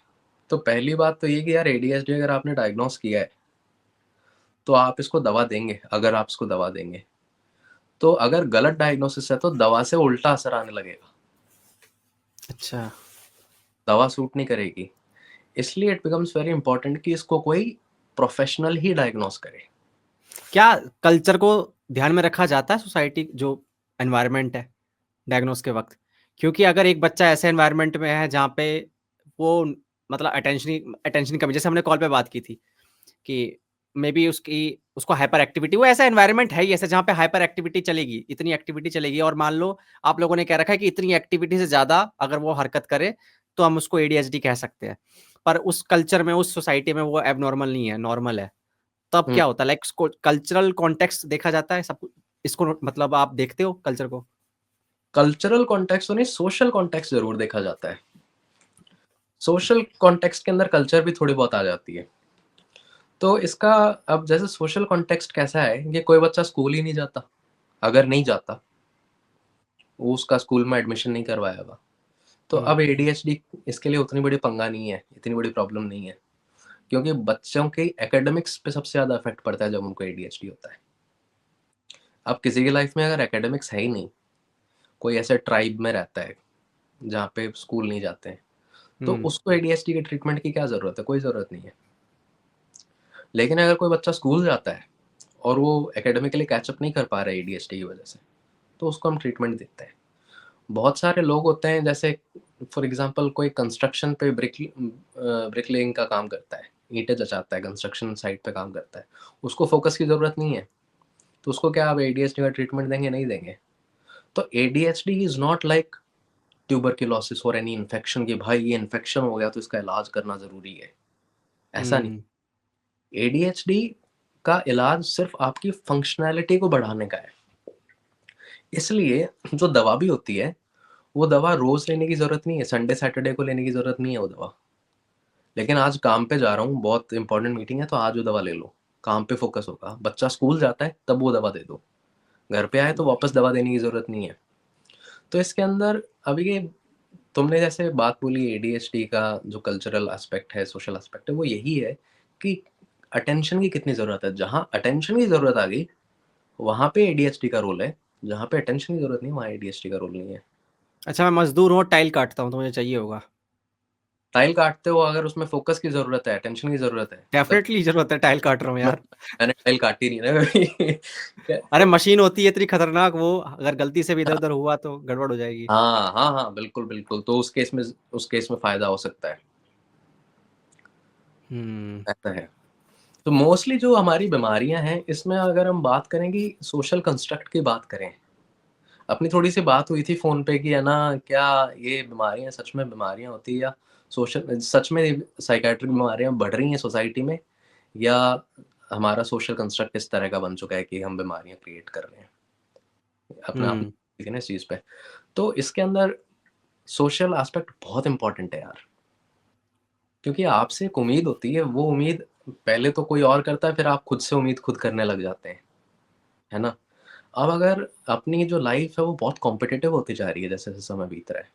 तो पहली बात तो ये कि यार एडीएचडी अगर आपने डायग्नोस किया है, तो आप इसको दवा देंगे, अगर आप इसको दवा देंगे। तो अगर गलत डायग्नोसिस है तो दवा से उल्टा असर आने लगेगा, अच्छा। दवा सूट नहीं करेगी। इसलिए इट बिकम्स वेरी इंपॉर्टेंट कि इसको कोई प्रोफेशनल ही डायग्नोस करे। क्या कल्चर को ध्यान में रखा जाता है, सोसाइटी जो एनवायरनमेंट है डायग्नोस के वक़्त? क्योंकि अगर एक बच्चा ऐसे एनवायरनमेंट में है जहाँ पे वो मतलब अटेंशन की कमी, जैसे हमने कॉल पे बात की थी कि मे बी उसकी उसको हाइपर एक्टिविटी, वो ऐसा एनवायरनमेंट है ही ऐसा जहाँ पे हाइपर एक्टिविटी चलेगी, इतनी एक्टिविटी चलेगी, और मान लो आप लोगों ने कह रखा है कि इतनी एक्टिविटी से ज़्यादा अगर वो हरकत करे, तो हम उसको एडीएचडी कह सकते हैं। पर उस कल्चर में, उस सोसाइटी में वो एबनॉर्मल नहीं है, नॉर्मल है। तब हुँ, क्या होता है, लाइक इसको कल्चरल कॉन्टेक्स्ट देखा जाता है सब कुछ, इसको मतलब आप देखते हो कल्चर को? कल्चरल कॉन्टेक्स्ट तो नहीं, सोशल कॉन्टेक्स्ट ज़रूर देखा जाता है। सोशल कॉन्टेक्स्ट के अंदर कल्चर भी थोड़ी बहुत आ जाती है। तो इसका अब जैसे सोशल कॉन्टेक्स्ट कैसा है कि कोई बच्चा स्कूल ही नहीं जाता, अगर नहीं जाता, वो उसका स्कूल में एडमिशन नहीं करवाया हुआ, तो हुँ, अब एडीएचडी इसके लिए उतनी बड़ी पंगा नहीं है, इतनी बड़ी प्रॉब्लम नहीं है। क्योंकि बच्चों के एकेडमिक्स पे सबसे ज़्यादा इफ़ेक्ट पड़ता है जब उनको एडीएचडी होता है। अब किसी की लाइफ में अगर एकेडमिक्स है ही नहीं, कोई ऐसे ट्राइब में रहता है, जहाँ पे स्कूल नहीं जाते हैं, तो हुँ, उसको एडीएचडी के ट्रीटमेंट की क्या ज़रूरत है? कोई ज़रूरत नहीं है। लेकिन अगर कोई बच्चा स्कूल जाता है और वो एकेडमिकली कैच अप नहीं कर पा रहा है एडीएचडी की वजह से, तो उसको हम ट्रीटमेंट देते हैं। बहुत सारे लोग होते हैं, जैसे फॉर एग्ज़ाम्पल कोई कंस्ट्रक्शन पे ब्रिकलेइंग का काम करता है, ईंटें जचाता है, कंस्ट्रक्शन साइट पे काम करता है। उसको फ़ोकस की ज़रूरत नहीं है, तो उसको क्या आप एडीएचडी का ट्रीटमेंट देंगे? नहीं देंगे। तो ADHD is not like tuberculosis और एनी इन्फेक्शन कि भाई ये इन्फेक्शन हो गया तो इसका इलाज करना ज़रूरी है, ऐसा नहीं। हुँ, एडीएचडी का इलाज सिर्फ़ आपकी फ़ंक्शनैलिटी को बढ़ाने का है। इसलिए जो दवा भी होती है, वो दवा रोज़ लेने की ज़रूरत नहीं है, संडे सैटरडे को लेने की ज़रूरत नहीं है वो दवा। लेकिन आज काम पे जा रहा हूँ, बहुत इम्पोर्टेंट मीटिंग है तो आज वो दवा ले लो, काम पे फ़ोकस होगा। बच्चा स्कूल जाता है तब वो दवा दे दो, घर पे आए तो वापस दवा देने की ज़रूरत नहीं है। तो इसके अंदर अभी ये तुमने जैसे बात बोली एडीएचडी का जो कल्चरल एस्पेक्ट है, सोशल एस्पेक्ट है, वो यही है कि अटेंशन की कितनी ज़रूरत है। जहाँ अटेंशन की ज़रूरत आ गई, वहाँ पे एडीएचडी का रोल है, जहाँ पे अटेंशन की ज़रूरत नहीं, वहाँ एडीएचडी का रोल नहीं है। अच्छा, मैं मज़दूर हूँ और टाइल काटता हूँ, तो मुझे चाहिए होगा। टाइल काटते हो, अगर उसमें फ़ोकस की ज़रूरत है, अटेंशन की ज़रूरत है, तब डेफ़िनेटली ज़रूरत है, टाइल काट रहा हूँ मैं यार। मैंने टाइल काटी नहीं ना कभी। अरे मशीन होती है इतनी खतरनाक, वो अगर गलती से भी इधर-उधर हुआ तो गड़बड़ हो जाएगी। हाँ, हाँ, हाँ, बिल्कुल, बिल्कुल। तो उस केस में फ़ायदा हो सकता है। ऐसा है। तो मोस्टली जो हमारी बीमारियाँ हैं, इसमें अगर हम बात करें कि सोशल कंस्ट्रक्ट की बात करें, अपनी थोड़ी-सी बात हुई थी फ़ोन पे कि है ना, क्या ये बीमारियाँ सच में बीमारियाँ होती हैं, या सोशल सच में साइकियाट्रिक बीमारियाँ बढ़ रही हैं सोसाइटी में, या हमारा सोशल कंस्ट्रक्ट इस तरह का बन चुका है कि हम बीमारियाँ क्रिएट कर रहे हैं। अपने आप में ठीक है ना इस चीज़ पे। तो इसके अंदर सोशल एस्पेक्ट बहुत इम्पोर्टेंट है यार, क्योंकि आपसे एक उम्मीद होती है, वो उम्मीद पहले तो कोई और करता है, फिर आप खुद से उम्मीद खुद करने लग जाते हैं, है ना? अब अगर अपनी जो लाइफ़ है वो बहुत कॉम्पिटिटिव होती जा रही है जैसे-जैसे समय बीत रहा है,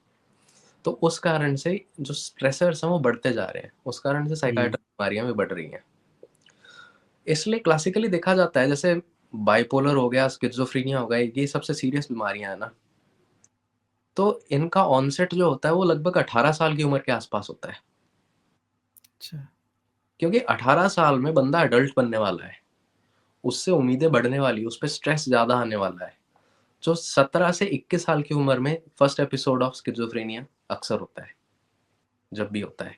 तो उस कारण से जो स्ट्रेसर्स हैं वो बढ़ते जा रहे हैं, उस कारण से साइकियाट्रिक बीमारियाँ भी बढ़ रही हैं। इसलिए क्लासिकली देखा जाता है, जैसे बाइपोलर हो गया, स्किज़ोफ्रेनिया हो गया, ये सबसे सीरियस बीमारियाँ हैं ना, तो इनका ऑनसेट जो होता है वो लगभग 18 साल की उम्र के आस-पास होता है। अच्छा। क्योंकि 18 साल में बंदा एडल्ट बनने वाला है, उससे उम्मीदें बढ़ने वाली है, उस पे स्ट्रेस ज़्यादा आने वाला है। जो 17 से 21 साल की उम्र में फर्स्ट एपिसोड ऑफ स्किज़ोफ्रेनिया अक्सर होता है, जब भी होता है।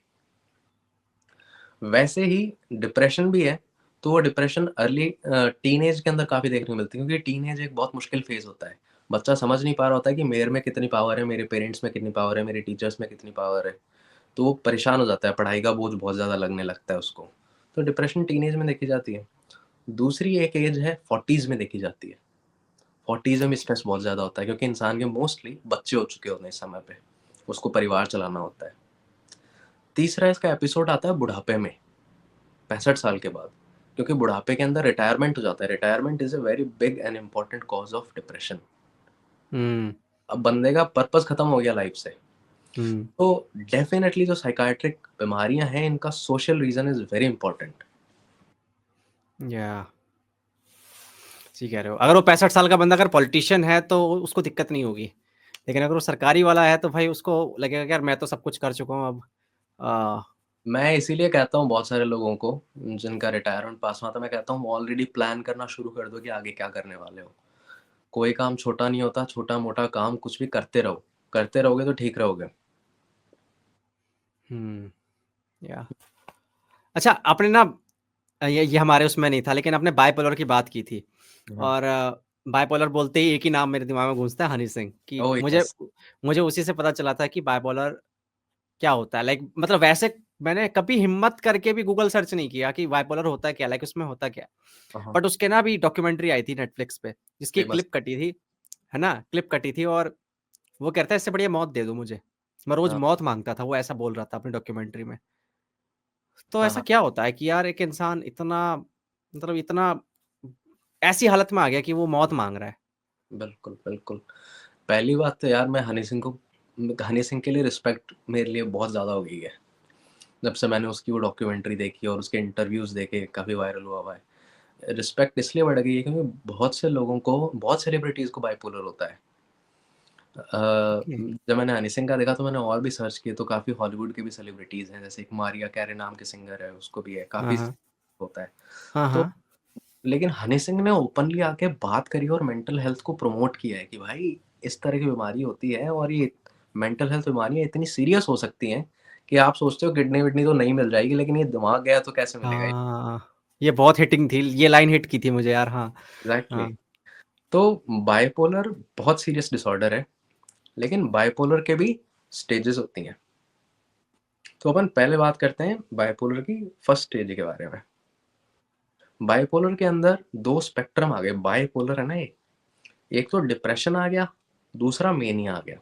वैसे ही डिप्रेशन भी है, तो वो डिप्रेशन अर्ली टीनेज के अंदर काफ़ी देखने को मिलती है, क्योंकि टीनेज एक बहुत मुश्किल फेज़ होता है। बच्चा समझ नहीं पा रहा होता है कि मेरे में कितनी पावर है, मेरे पेरेंट्स में कितनी पावर है, मेरे टीचर्स में कितनी पावर है। तो वो परेशान हो जाता है, पढ़ाई का बोझ बहुत ज़्यादा लगने लगता है उसको। तो डिप्रेशन टीनेज में देखी जाती है। दूसरी एक एज है 40s में देखी जाती है। 40s में स्ट्रेस बहुत ज़्यादा होता है, क्योंकि इंसान के मोस्टली बच्चे हो चुके होते हैं इस समय पे। उसको परिवार चलाना होता है। तीसरा इसका एपिसोड आता है बुढ़ापे में, 65 साल के बाद। क्योंकि बुढ़ापे के अंदर रिटायरमेंट हो जाता है। Retirement is a very big and important cause of depression. Hmm, अब बंदे का पर्पस खत्म हो गया लाइफ से। हुँ, तो डेफ़िनेटली जो साइकियाट्रिक बीमारियाँ हैं, इनका social reason is very important. या सही कह रहे हो। अगर वो 65 साल का बंदा अगर पॉलिटिशियन है तो उसको दिक्कत नहीं होगी। लेकिन अगर वो सरकारी वाला है तो भाई उसको लगेगा कि यार मैं तो सब कुछ कर चुका हूँ अब अ, मैं इसीलिए कहता हूँ बहुत सारे लोगों को, जिनका रिटायरमेंट पास हुआ था, मैं कहता हूँ ऑलरेडी प्लान करना शुरू कर दो कि आगे क्या करने वाले हो। कोई काम छोटा नहीं होता, छोटा-मोटा काम कुछ भी करते रहो। करते रहोगे तो ठीक रहोगे। हुँ, या अच्छा आपने ना ये हमारे उसमें नहीं था लेकिन आपने बाइपोलर की बात की थी हाँ। और बाइपोलर बोलते ही एक ही नाम मेरे दिमाग में गूँजता है हनी सिंह कि ओह मुझे यस! मुझे उसी से पता चला था कि बाइपोलर क्या होता है? लाइक मतलब वैसे मैंने कभी हिम्मत करके भी गूगल सर्च नहीं किया कि बाइपोलर होता क्या है? लाइक उसमें होता क्या है? हाँ, हाँ, बट उसके ना अभी डॉक्यूमेंट्री आई थी नेटफ्लिक्स पे, जिसकी फेमस। क्लिप कटी थी, है ना? क्लिप कटी थी और वो कहता है इससे बढ़िया मौत दे दो मुझे। मैं रोज़ हाँ, मौत माँगता था, वो ऐसा बोल रहा था अपनी डॉक्यूमेंट्री में। तो हाँ, ऐसा हाँ, क्या होता है कि यार एक इंसान इतना मतलब इतना ऐसी हालत में आ गया कि वो मौत माँग रहा है? बिल्कुल, बिल्कुल। पहली बात तो यार, मैं हनी सिंह के लिए रिस्पेक्ट मेरे लिए बहुत ज़्यादा हो गई है। जब से मैंने उसकी वो डॉक्यूमेंट्री देखी और उसके इंटरव्यूज़ देखे, काफ़ी वायरल हुआ है। रिस्पेक्ट इसलिए बढ़ गई है क्योंकि बहुत से लोगों को, बहुत सेलिब्रिटीज़ को बाइपोलर होता है। ओके। जब मैंने हनी सिंह का देखा तो मैंने और भी सर्च किए, तो काफ़ी हॉलीवुड के भी सेलिब्रिटीज़ हैं, जैसे एक मारिया कैरे नाम के सिंगर है, उसको भी है, हाँ, काफ़ी हाँ। होता है। हाँ, तो हाँ। लेकिन हनी सिंह ने ओपनली आके बात करी और मेंटल हेल्थ को प्रमोट किया है कि भाई इस तरह की बीमारी होती है, और ये मेंटल हेल्थ बीमारियाँ इतनी सीरियस हो सकती हैं कि आप सोचते हो किडनी-विडनी तो नहीं मिल जाएगी, लेकिन ये दिमाग गया तो कैसे मिलेगा? हाँ, ये बहुत हिटिंग थी, ये लाइन हिट की थी मुझे यार हाँ। एग्ज़ैक्टली। हाँ, तो बाइपोलर बहुत सीरियस डिसऑर्डर है, लेकिन बाइपोलर के भी स्टेजेस होती हैं। तो अपन पहले बात करते हैं बाइपोलर की फर्स्ट स्टेज के बारे में। बाइपोलर के अंदर 2 स्पेक्ट्रम आ गए, बाइपोलर है ना ये, एक तो डिप्रेशन आ गया, दूसरा मेनिया आ गया।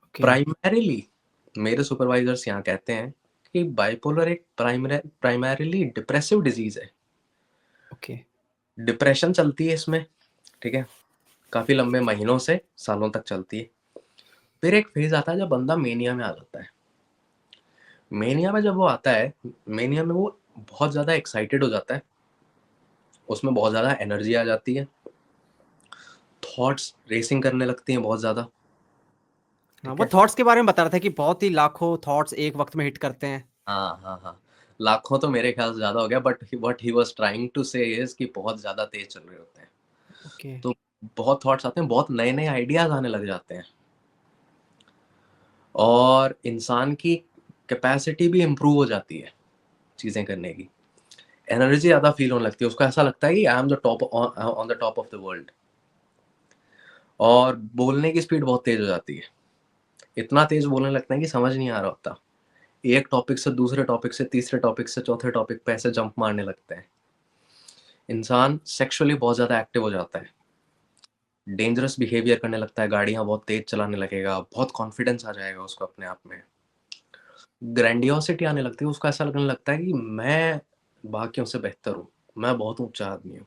ओके, प्राइमरीली मेरे सुपरवाइजर्स यहाँ कहते हैं कि बाइपोलर एक प्राइमरीली डिप्रेसिव डिजीज़ है। ओके। डिप्रेशन चलती है इसमें, ठीक है? काफ़ी लंबे महीनों से सालों तक चलती है। फिर एक फ़ेज़ आता है जब बंदा मेनिया में आ जाता है। मेनिया में जब वो आता है, मेनिया में वो बहुत ज़्यादा एक्साइटेड हो जाता है, उसमें बहुत ज़्यादा एनर्जी आ जाती है, थॉट्स रेसिंग करने लगती हैं बहुत ज़्यादा, हाँ, ठीक वो है? थॉट्स के बारे में बता रहा था कि बहुत ही लाखों थॉट्स एक वक़्त में हिट करते हैं। हाँ, हाँ, हाँ। लाखों तो मेरे ख़्याल से ज़्यादा हो गया, but what he was trying to say is कि बहुत ज़्यादा तेज़ चल रहे होते हैं। ओके, तो बहुत थॉट्स आते हैं, बहुत नए-नए आइडियाज़ आने लग जाते हैं, और इंसान की कैपेसिटी भी इम्प्रूव हो जाती है चीज़ें करने की, एनर्जी ज़्यादा फील होने लगती है, उसको ऐसा लगता है कि I am the top on the top of the world. और बोलने की स्पीड बहुत तेज़ हो जाती है, इतना तेज़ बोलने लगते हैं कि समझ नहीं आ रहा होता, एक टॉपिक से दूसरे टॉपिक से तीसरे टॉपिक से चौथे टॉपिक पे ऐसे जंप मारने लगते हैं। इंसान सेक्सुअली बहुत ज़्यादा एक्टिव हो जाता है, डेंजरस बिहेवियर करने लगता है, गाड़ियाँ बहुत तेज़ चलाने लगेगा, बहुत कॉन्फिडेंस आ जाएगा उसको अपने आप में। ग्रैंडियोसिटी आने लगती है, उसको ऐसा लगने लगता है कि मैं बाकियों से बेहतर हूँ, मैं बहुत ऊँचा आदमी हूँ।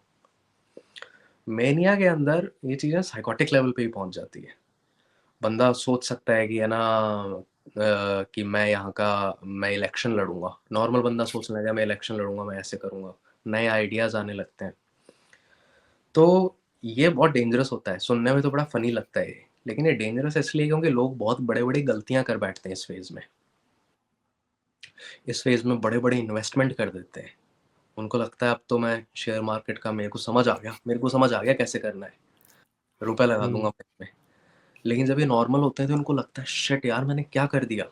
मेनिया के अंदर ये चीज़ें साइकोटिक लेवल पे ही पहुँच जाती है। बंदा सोच सकता है कि है ना कि मैं यहाँ का मैं इलेक्शन लड़ूँगा। नॉर्मल बंदा सोचने लगेगा मैं इलेक्शन लड़ूँगा, मैं ऐसे करूँगा। नए आइडियाज़ आने लगते हैं। तो ये बहुत डेंजरस होता है, सुनने में तो बड़ा फ़नी लगता है ये, लेकिन ये डेंजरस इसलिए क्योंकि लोग बहुत बड़े-बड़े गलतियाँ कर बैठते हैं इस फ़ेज़ में। इस फ़ेज़ में बड़े-बड़े इन्वेस्टमेंट कर देते हैं। उनको लगता है अब तो मैं शेयर मार्केट का मेरे को समझ आ गया कैसे करना है, रुपए लगा हुँ। दूँगा मैं इसमें। लेकिन जब ये नॉर्मल होते हैं तो उनको लगता है शिट यार मैंने क्या कर दिया?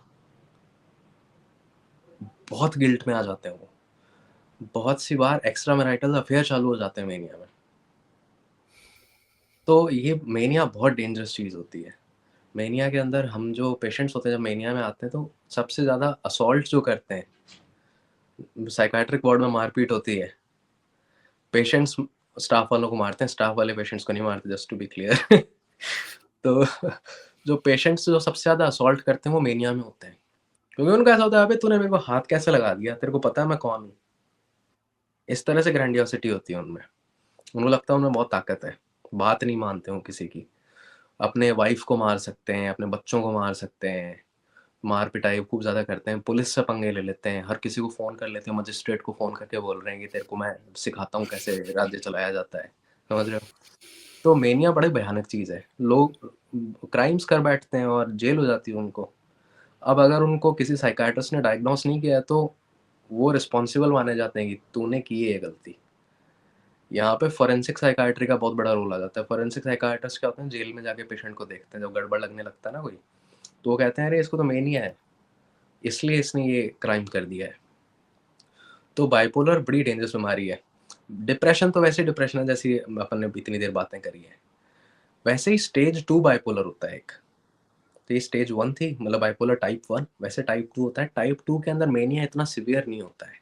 बहुत गिल्ट में आ जाते हैं वो। बहुत सी बार एक्स्ट्रा मैरिटल अफेयर चालू हो जाते हैं मेनिया में। तो ये मेनिया बहुत डेंजरस चीज़ होती है। मेनिया के अंदर हम जो पेशेंट्स होते हैं जब मेनिया में आते हैं तो सबसे ज़्यादा असॉल्ट जो करते हैं, साइकियाट्रिक वार्ड में मारपीट होती है। पेशेंट्स स्टाफ वालों को मारते हैं, स्टाफ वाले पेशेंट्स को नहीं मारते, जस्ट टू बी क्लियर। तो जो पेशेंट्स जो सबसे ज़्यादा असॉल्ट करते हैं वो मेनिया में होते हैं। क्योंकि उनका ऐसा होता है अबे तूने मेरे को हाथ कैसे लगा दिया? तेरे को पता है मैं कौन हूँ? इस तरह से ग्रैंडियोसिटी होती है उनमें। उनको लगता है उनमें बहुत ताकत है, बात नहीं मानते हो किसी की। अपने वाइफ़ को मार सकते हैं, अपने बच्चों को मार सकते हैं, मार-पिटाई खूब ज़्यादा करते हैं, पुलिस से पंगे ले लेते हैं, हर किसी को फ़ोन कर लेते हैं, मजिस्ट्रेट को फ़ोन करके बोल रहे हैं कि तेरे को मैं सिखाता हूँ कैसे राज्य चलाया जाता है, समझ रहे हो? तो मेनिया बड़ी भयानक चीज़ है। लोग क्राइम्स कर बैठते हैं और जेल हो जाती है उनको। अब अगर उनको किसी साइकियाट्रिस्ट ने डायग्नोस नहीं किया है तो वो रिस्पॉन्सिबल माने जाते हैं कि तूने की है ये गलती। यहाँ पे फोरेंसिक साइकियाट्री का बहुत बड़ा रोल आ जाता है। फोरेंसिक साइकियाट्रिस्ट क्या होते हैं, जेल में जाके पेशेंट को देखते हैं, जब गड़बड़ लगने लगता है ना कोई, तो वो कहते हैं अरे इसको तो मेनिया है, इसलिए इसने ये क्राइम कर दिया है। तो बाइपोलर बड़ी डेंजरस बीमारी है। डिप्रेशन तो वैसे डिप्रेशन है जैसी अपन ने इतनी देर बातें करी है। वैसे ही स्टेज 2 बाइपोलर होता है एक। तो ये स्टेज 1 थी मतलब बाइपोलर टाइप 1, वैसे टाइप 2 होता है। टाइप 2 के अंदर मेनिया इतना सीवियर नहीं होता है।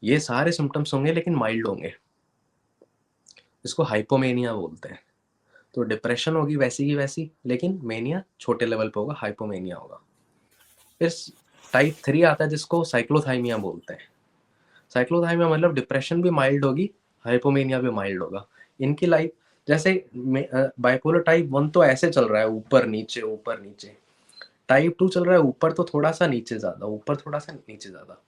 ये सारे सिम्पटम्स होंगे लेकिन माइल्ड होंगे। इसको हाइपोमेनिया बोलते हैं। तो डिप्रेशन होगी वैसी की वैसी, लेकिन मेनिया छोटे लेवल पे होगा, हाइपोमेनिया होगा। फिर टाइप 3 आता है जिसको साइक्लोथाइमिया बोलते हैं। साइक्लोथाइमिया मतलब डिप्रेशन भी माइल्ड होगी, हाइपोमेनिया भी माइल्ड होगा। इनकी लाइफ जैसे बाइपोलर टाइप 1 तो ऐसे चल रहा है ऊपर नीचे ऊपर नीचे। टाइप 2 चल रहा है ऊपर तो थोड़ा सा नीचे ज़्यादा, ऊपर थोड़ा सा नीचे ज़्यादा।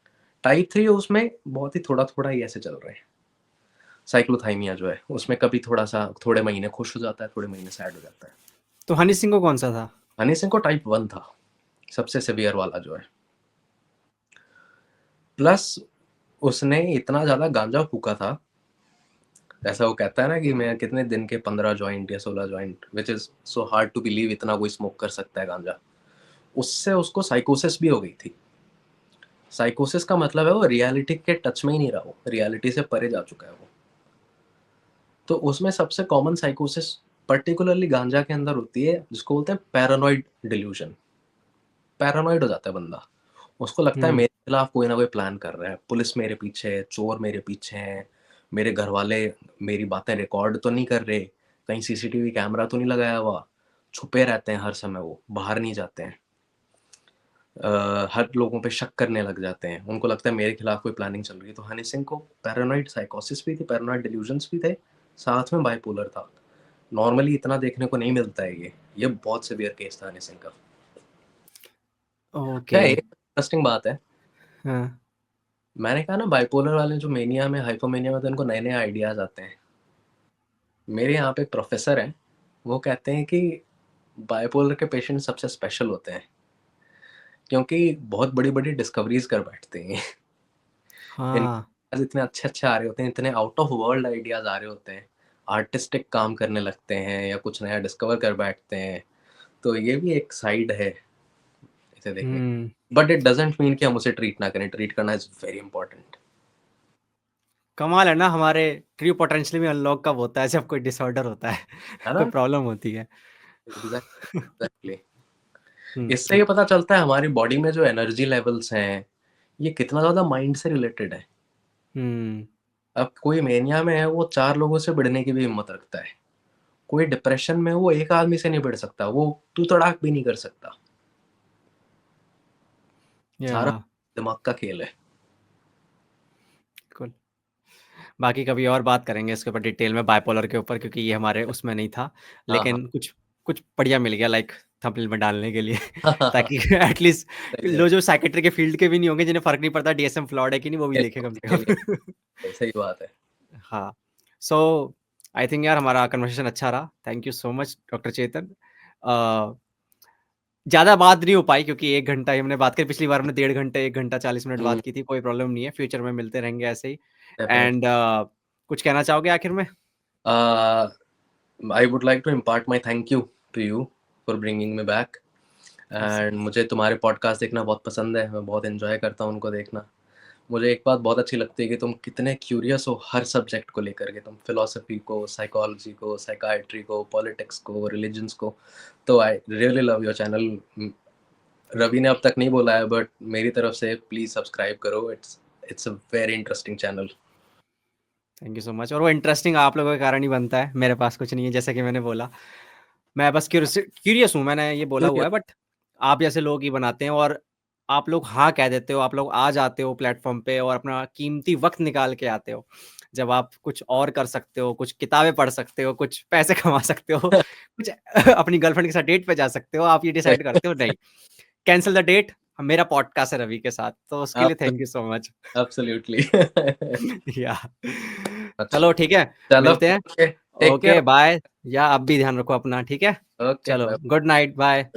टाइप 3 उसमें बहुत ही थोड़ा-थोड़ा ही ऐसे चल रहे हैं। साइक्लोथाइमिया जो है उसमें कभी थोड़ा-सा थोड़े महीने खुश हो जाता है, थोड़े महीने सैड हो जाता है। तो हनी सिंह को कौन-सा था? हनी सिंह को टाइप 1 था, सबसे सीवियर वाला जो है। प्लस उसने इतना ज़्यादा गांजा फूका था, ऐसा वो कहता है ना कि मैं कितने दिन के 15 जॉइंट या 16 joint, which is so hard to believe इतना कोई स्मोक कर सकता है गांजा। उससे उसको साइकोसिस भी हो गई थी। साइकोसिस का मतलब है वो रियलिटी के टच में ही नहीं रहा, वो रियलिटी से परे जा चुका है वो। तो उसमें सबसे कॉमन साइकोसिस पर्टिकुलरली गांजा के अंदर होती है जिसको बोलते हैं पैरानॉइड डिल्यूजन। पैरानॉइड हो जाता है बंदा, उसको लगता है हुँ। मेरे खिलाफ कोई ना कोई प्लान कर रहा है, पुलिस मेरे पीछे है, चोर मेरे पीछे हैं, मेरे घर वाले मेरी बातें रिकॉर्ड तो नहीं कर रहे, कहीं सीसीटीवी कैमरा तो नहीं लगाया हुआ। छुपे रहते हैं हर समय, वो बाहर नहीं जाते हैं। हर लोगों पे शक करने लग जाते हैं, उनको लगता है मेरे खिलाफ कोई प्लानिंग चल रही है। तो हनी सिंह को पैरानॉइड साइकोसिस भी थी, पैरानॉइड डिल्यूजन्स भी थे, साथ में बाइपोलर था। नॉर्मली इतना देखने को नहीं मिलता है ये बहुत सीवियर केस था हनी सिंह का। ओके। क्या एक इंटरेस्टिंग बात है, हाँ। मैंने कहा ना बाइपोलर वाले जो मेनिया में हाइपोमेनिया में तो उनको नए नए आइडियाज आते हैं। मेरे यहाँ पे एक प्रोफेसर हैं, वो कहते हैं कि बाइपोलर के पेशेंट सबसे स्पेशल होते हैं क्योंकि बहुत बड़ी बड़ी डिस्कवरीज कर बैठते हैं। हाँ। इनके इतने अच्छे अच्छे आ रहे होते हैं, इतने आउट ऑफ वर्ल्ड आइडियाज आ रहे होते हैं, आर्टिस्टिक काम करने लगते हैं या कुछ नया डिस्कवर कर बैठते हैं। तो ये भी एक साइड है थे देखने, बट इट डजंट मीन कि हम उसे ट्रीट ना करें, ट्रीट करना इज़ वेरी इंपॉर्टेंट। कमाल है ना, हमारे ट्रू पोटेंशियल भी अनलॉक कब होता है, जब कोई डिसऑर्डर होता है, है कोई ना? प्रॉब्लम होती है। एग्ज़ैक्टली। हुँ, इससे ये पता चलता है हमारी बॉडी में जो एनर्जी लेवल्स हैं, ये कितना ज़्यादा माइंड से रिलेटेड है। हुँ, अब कोई मेनिया में है, वो 4 लोगों से भिड़ने की भी हिम्मत रखता है। कोई डिप्रेशन में है, वो एक आदमी से नहीं भिड़ सकता, वो तू-तड़ाक भी नहीं कर सकता। या सारा दिमाग का खेल है। बिल्कुल। बाकी कभी और बात करेंगे इसके ऊपर डिटेल में बाइपोलर के ऊपर, क्योंकि ये हमारे उसमें नहीं था। हाँ, हाँ। लेकिन कुछ कुछ बढ़िया मिल गया लाइक थंबनेल में डालने के लिए हाँ, हाँ, हाँ। ताकि एटलीस्ट सही है। लो जो साइकियाट्री के फील्ड के भी नहीं होंगे, जिन्हें फ़र्क नहीं पड़ता डीएसएम फ्लॉड है कि नहीं, वो भी देखें कम से के लिए कम। सही बात है। हाँ, सो आई थिंक यार हमारा कन्वर्सेशन अच्छा रहा। Thank you so much doctor Chetan. Uh, ज़्यादा बात नहीं हो पाई क्योंकि 1 घंटा ही हमने बात करी, पिछली बार हमने डेढ़ घंटे, 1 घंटा 40 मिनट हुँ, बात की थी, कोई प्रॉब्लम नहीं है, फ्यूचर में मिलते रहेंगे ऐसे ही। डेफिनिटली। एंड कुछ कहना चाहोगे आखिर में? Uh, I would like to impart my thank you to you for bringing me back yes. And मुझे तुम्हारे पॉडकास्ट देखना बहुत पसंद है, मैं बहुत एन्जॉय करता हूँ उनको देखना। मुझे एक बात बहुत अच्छी लगती है कि तुम कितने क्यूरियस हो हर सब्जेक्ट को लेकर के, तुम फिलॉसफी को, साइकोलॉजी को, साइकियाट्री को, पॉलिटिक्स को, रिलिजन्स को। तो I really love your channel. Ravi ने अब तक नहीं बोला है बट मेरी तरफ से प्लीज़ सब्सक्राइब करो, it's a very interesting channel. Thank you so much. और वो इंटरेस्टिंग आप लोगों के कारण ही बनता है, मेरे पास कुछ नहीं है, जैसा कि मैंने बोला। मैं बस क्यूरियस हूँ, मैंने ये बोला हुआ है, बट आप जैसे लोग ही बनाते हैं और आप लोग हाँ कह देते हो, आप लोग आ जाते हो प्लेटफ़ॉर्म पे और अपना कीमती वक़्त निकाल के आते हो। जब आप कुछ और कर सकते हो, कुछ किताबें पढ़ सकते हो, कुछ पैसे कमा सकते हो, कुछ अपनी गर्लफ्रेंड के साथ डेट पे जा सकते हो, आप ये डिसाइड करते हो नहीं, कैंसल द डेट, मेरा पॉडकास्ट है रवि के साथ, तो उसके लिए thank you so much. Absolutely. Yeah अच्छा, चलो ठीक है, चलो मिलते हैं। Okay, take care. Okay, bye. Yeah आप भी ध्यान रखो अपना, ठीक है? ओके, चलो, बाय। Good night, bye.